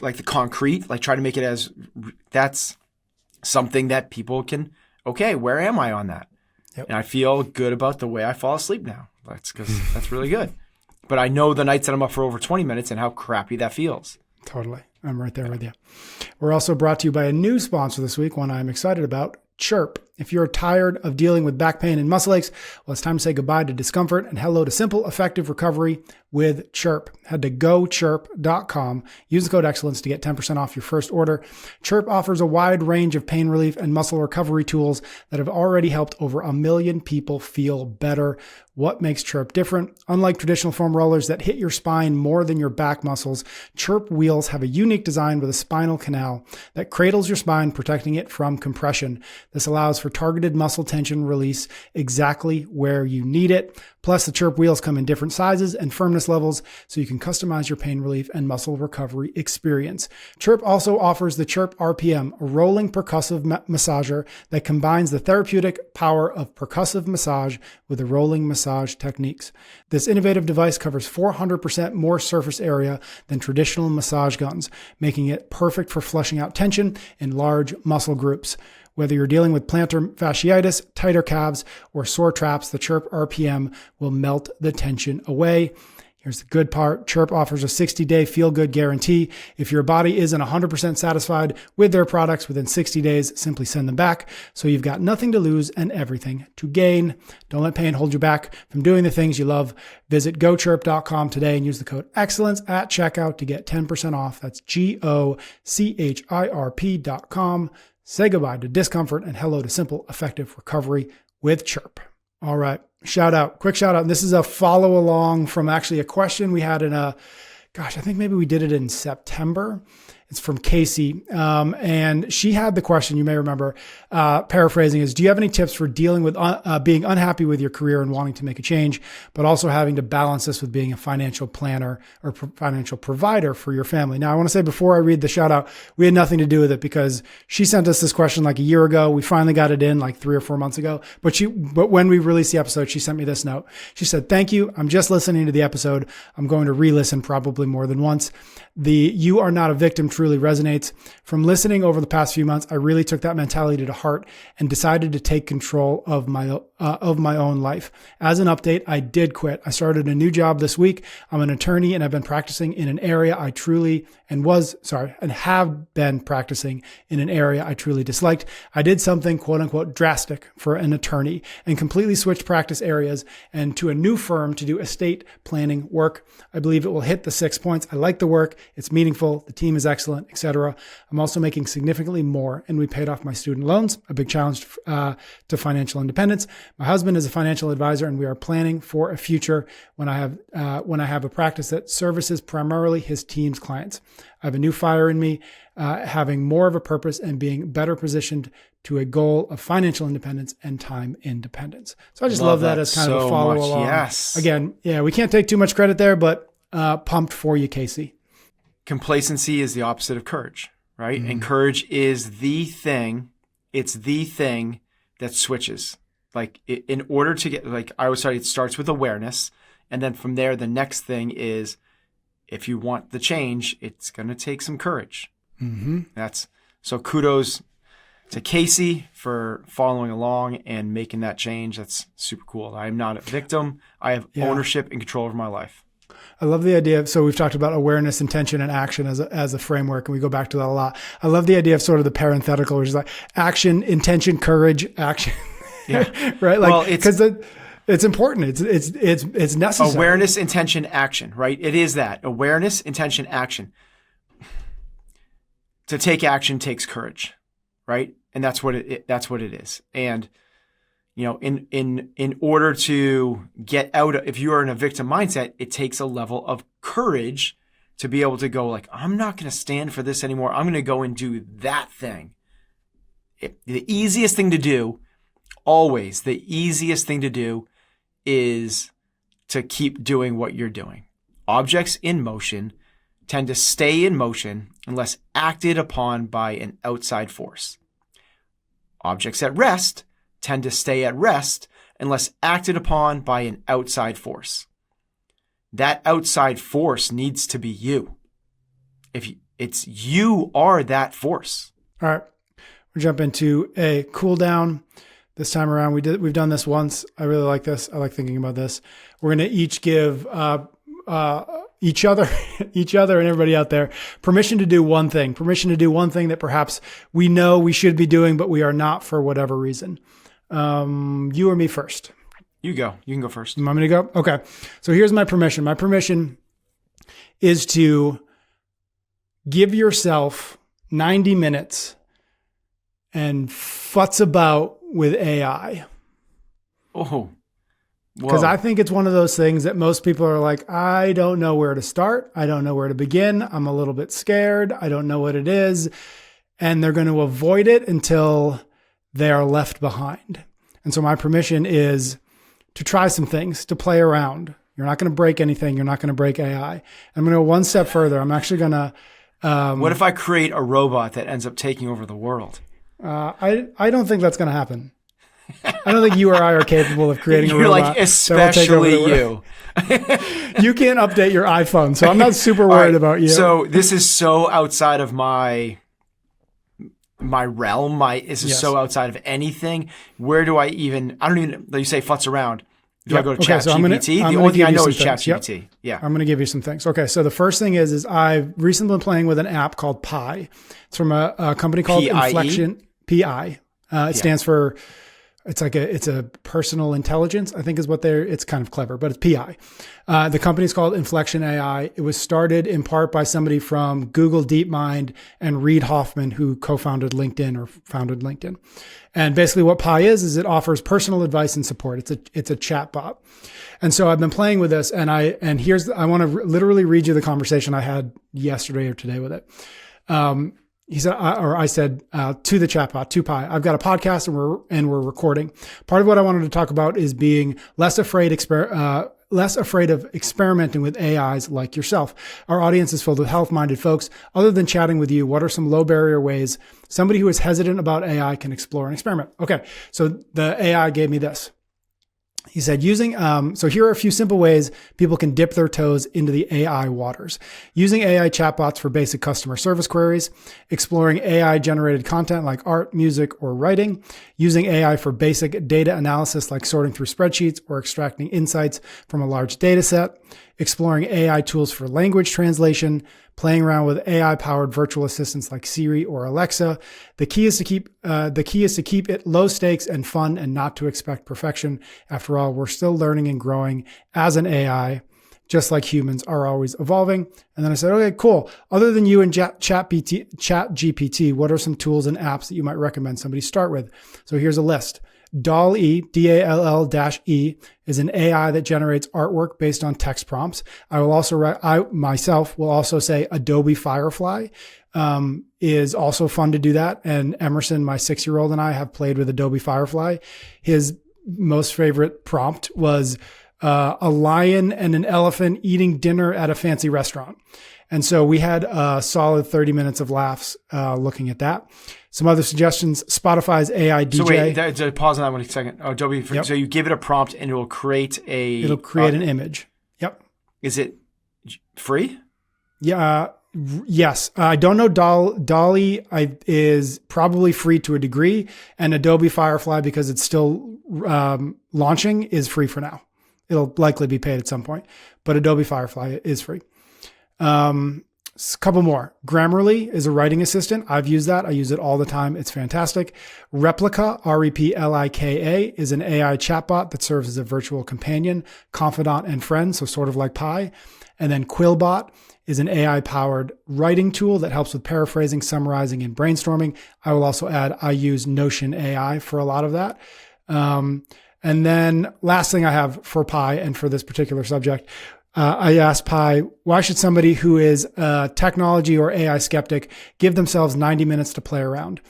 like the concrete, like try to make it that's something that people can, okay, where am I on that? Yep. And I feel good about the way I fall asleep now. That's because that's really good. But I know the nights that I'm up for over 20 minutes and how crappy that feels. Totally. I'm right there with you. We're also brought to you by a new sponsor this week, one I'm excited about, Chirp. If you're tired of dealing with back pain and muscle aches, well, it's time to say goodbye to discomfort and hello to simple, effective recovery with Chirp. Head to gochirp.com. Use the code excellence to get 10% off your first order. Chirp offers a wide range of pain relief and muscle recovery tools that have already helped over 1 million people feel better. What makes Chirp different? Unlike traditional foam rollers that hit your spine more than your back muscles, Chirp wheels have a unique design with a spinal canal that cradles your spine, protecting it from compression. This allows for targeted muscle tension release exactly where you need it. Plus, the Chirp wheels come in different sizes and firmness levels, so you can customize your pain relief and muscle recovery experience. Chirp also offers the Chirp RPM, a rolling percussive massager that combines the therapeutic power of percussive massage with the rolling massage techniques. This innovative device covers 400% more surface area than traditional massage guns, making it perfect for flushing out tension in large muscle groups. Whether you're dealing with plantar fasciitis, tighter calves, or sore traps, the Chirp RPM will melt the tension away. Here's the good part. Chirp offers a 60-day feel-good guarantee. If your body isn't 100% satisfied with their products within 60 days, simply send them back. So you've got nothing to lose and everything to gain. Don't let pain hold you back from doing the things you love. Visit gochirp.com today and use the code excellence at checkout to get 10% off. That's gochirp.com. Say goodbye to discomfort and hello to simple, effective recovery with Chirp. All right. Quick shout out. And this is a follow along from actually a question we had I think maybe we did it in September. It's from Casey. And she had the question, you may remember, paraphrasing is, do you have any tips for dealing with being unhappy with your career and wanting to make a change, but also having to balance this with being a financial planner or financial provider for your family? Now, I want to say before I read the shout out, we had nothing to do with it because she sent us this question like a year ago. We finally got it in like 3 or 4 months ago. But when we released the episode, she sent me this note. She said, "Thank you. I'm just listening to the episode. I'm going to re-listen probably more than once. You are not a victim truly truly resonates. From listening over the past few months, I really took that mentality to heart and decided to take control of my own life. As an update, I did quit. I started a new job this week. I'm an attorney and I've been practicing in an area I truly have been practicing in an area I truly disliked. I did something quote unquote drastic for an attorney and completely switched practice areas and to a new firm to do estate planning work. I believe it will hit the 6 points. I like the work. It's meaningful. The team is excellent, etc. I'm also making significantly more and we paid off my student loans, a big challenge to financial independence. My husband is a financial advisor and we are planning for a future when I have a practice that services primarily his team's clients. I have a new fire in me, having more of a purpose and being better positioned to a goal of financial independence and time independence. So I just love that as kind of a follow along. Yes. Again, yeah, we can't take too much credit there, but pumped for you, Casey. Complacency is the opposite of courage, right? And courage is the thing. It's the thing that switches. Like in order to get, like I always say, it starts with awareness. And then from there, the next thing is, if you want the change, it's going to take some courage. So kudos to Casey for following along and making that change. That's super cool. I'm not a victim. I have ownership and control over my life. I love the idea of, so we've talked about awareness, intention, and action as a framework, and we go back to that a lot. I love the idea of sort of the parenthetical, which is like action, intention, courage, action. Yeah. Right? Like, because it's important. It's necessary. Awareness, intention, action, right? It is that. Awareness, intention, action. To take action takes courage, right? And that's what it is. And you know, in order to get out of, if you are in a victim mindset, it takes a level of courage to be able to go like, I'm not going to stand for this anymore. I'm going to go and do that thing. The easiest thing to do, always the easiest thing to do, is to keep doing what you're doing. Objects in motion tend to stay in motion unless acted upon by an outside force. Objects at rest tend to stay at rest unless acted upon by an outside force. That outside force needs to be you. You are that force. All right. We'll jump into a cool down. This time around, we've done this once. I really like this. I like thinking about this. We're going to each give each other and everybody out there permission to do one thing that perhaps we know we should be doing, but we are not for whatever reason. You or me first? You go. You can go first. You want me to go? Okay. So here's my permission. My permission is to give yourself 90 minutes and futz about with AI. Oh, because I think it's one of those things that most people are like, I don't know where to start. I don't know where to begin. I'm a little bit scared. I don't know what it is. And they're going to avoid it until they are left behind. And so my permission is to try some things, to play around. You're not going to break anything. You're not going to break AI. I'm going to go one step further. I'm actually going to... what if I create a robot that ends up taking over the world? I don't think that's going to happen. I don't think you or I are capable of creating a robot. You're like, especially you. You can't update your iPhone, so I'm not super worried about you. So this is so outside of my realm. This is so outside of anything. Where do I even, I don't even, you say futz around. Do I go to ChatGPT? The only thing I know is ChatGPT. Yeah. I'm going to give you some things. Okay. So the first thing is I've recently been playing with an app called Pi. It's from a company called Inflection. PI. It stands for, it's a personal intelligence, I think is what it's kind of clever, but it's PI. The company's called Inflection AI. It was started in part by somebody from Google DeepMind and Reid Hoffman, who founded LinkedIn. And basically what Pi is it offers personal advice and support. It's a chat bot. And so I've been playing with this I want to literally read you the conversation I had yesterday or today with it. I said to the chatbot, to Pi, I've got a podcast and we're recording. Part of what I wanted to talk about is being less afraid of experimenting with AIs like yourself. Our audience is filled with health-minded folks. Other than chatting with you, what are some low-barrier ways somebody who is hesitant about AI can explore and experiment? Okay, so the AI gave me this. He said, so here are a few simple ways people can dip their toes into the AI waters. Using AI chatbots for basic customer service queries, exploring AI generated content like art, music, or writing, using AI for basic data analysis like sorting through spreadsheets or extracting insights from a large data set, exploring AI tools for language translation, playing around with AI-powered virtual assistants like Siri or Alexa. The key is to keep it low stakes and fun, and not to expect perfection. After all, we're still learning and growing as an AI, just like humans are always evolving. And then I said, okay, cool. Other than you and ChatGPT, what are some tools and apps that you might recommend somebody start with? So here's a list. DALL-E, DALL-E, is an AI that generates artwork based on text prompts. I myself will also say Adobe Firefly is also fun to do that. And Emerson, my 6-year-old, and I have played with Adobe Firefly. His most favorite prompt was a lion and an elephant eating dinner at a fancy restaurant. And so we had a solid 30 minutes of laughs looking at that. Some other suggestions: Spotify's AI DJ. So wait, pause on that one second. Adobe. Yep. So you give it a prompt and it will create an image. Yep. Is it free? Yeah. Yes. I don't know. DALL-E is probably free to a degree, and Adobe Firefly, because it's still launching, is free for now. It'll likely be paid at some point, but Adobe Firefly is free. A couple more. Grammarly is a writing assistant. I've used that. I use it all the time. It's fantastic. Replika, Replika, is an AI chatbot that serves as a virtual companion, confidant, and friend, so sort of like Pi. And then Quillbot is an AI-powered writing tool that helps with paraphrasing, summarizing, and brainstorming. I will also add, I use Notion AI for a lot of that. And then last thing I have for Pi and for this particular subject, I asked Pi, why should somebody who is a technology or AI skeptic give themselves 90 minutes to play around?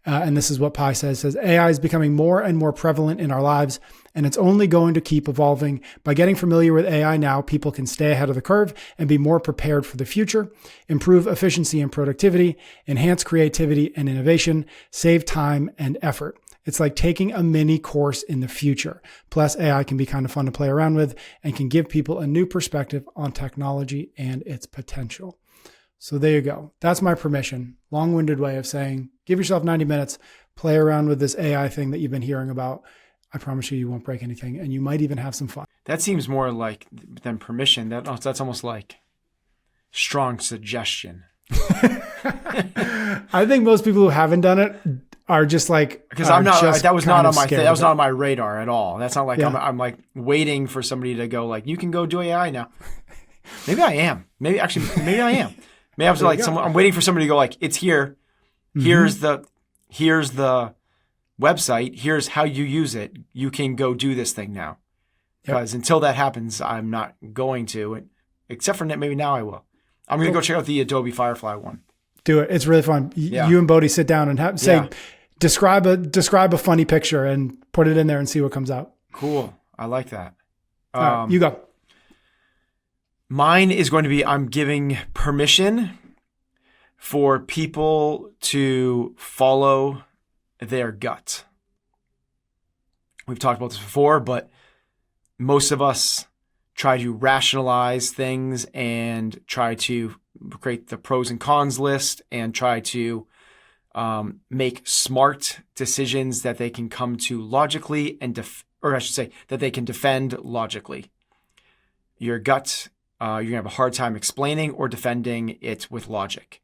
And this is what Pi says, AI is becoming more and more prevalent in our lives, and it's only going to keep evolving. By getting familiar with AI now, people can stay ahead of the curve and be more prepared for the future, improve efficiency and productivity, enhance creativity and innovation, save time and effort. It's like taking a mini course in the future. Plus, AI can be kind of fun to play around with and can give people a new perspective on technology and its potential. So there you go. That's my permission. Long-winded way of saying, give yourself 90 minutes, play around with this AI thing that you've been hearing about. I promise you won't break anything, and you might even have some fun. That seems more like than permission. That's almost like strong suggestion. I think most people who haven't done it are just like, because I'm not. That was not on my. That was not on my radar at all. That's not like I'm like waiting for somebody to go like, you can go do AI now. Maybe I am. Maybe I am. Maybe I'm like I'm waiting for somebody to go like, it's here. Mm-hmm. Here's the website. Here's how you use it. You can go do this thing now. Because until that happens, I'm not going to. Except for maybe now I will. I'm going to go check out the Adobe Firefly one. Do it. It's really fun. You and Bodhi sit down and describe a funny picture and put it in there and see what comes out. Cool. I like that. All right, you go. Mine is going to be, I'm giving permission for people to follow their gut. We've talked about this before, but most of us try to rationalize things and try to create the pros and cons list and try to make smart decisions that they can come to logically that they can defend logically. Your gut, you're going to have a hard time explaining or defending it with logic.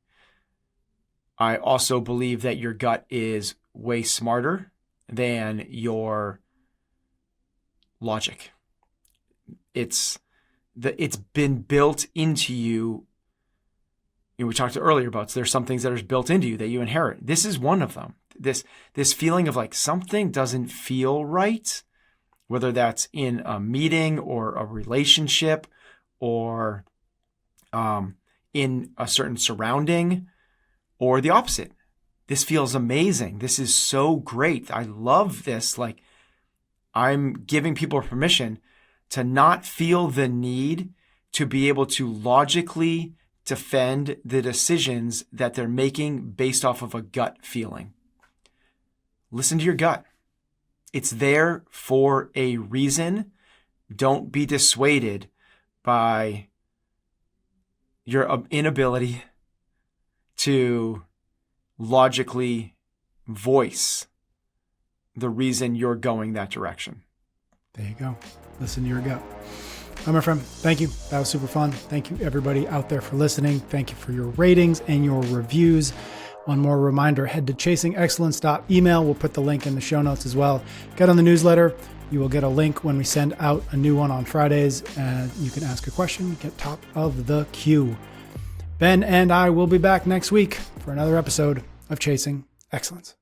I also believe that your gut is way smarter than your logic. It's been built into you. We talked earlier about, so there's some things that are built into you that you inherit. This is one of them. This feeling of like something doesn't feel right, whether that's in a meeting or a relationship or in a certain surrounding, or the opposite. This feels amazing. This is so great. I love this. Like, I'm giving people permission to not feel the need to be able to logically defend the decisions that they're making based off of a gut feeling. Listen to your gut. It's there for a reason. Don't be dissuaded by your inability to logically voice the reason you're going that direction. There you go. Listen to your gut. All right, my friend. Thank you. That was super fun. Thank you, everybody out there, for listening. Thank you for your ratings and your reviews. One more reminder, head to chasingexcellence.email. We'll put the link in the show notes as well. Get on the newsletter. You will get a link when we send out a new one on Fridays, and you can ask a question, get top of the queue. Ben and I will be back next week for another episode of Chasing Excellence.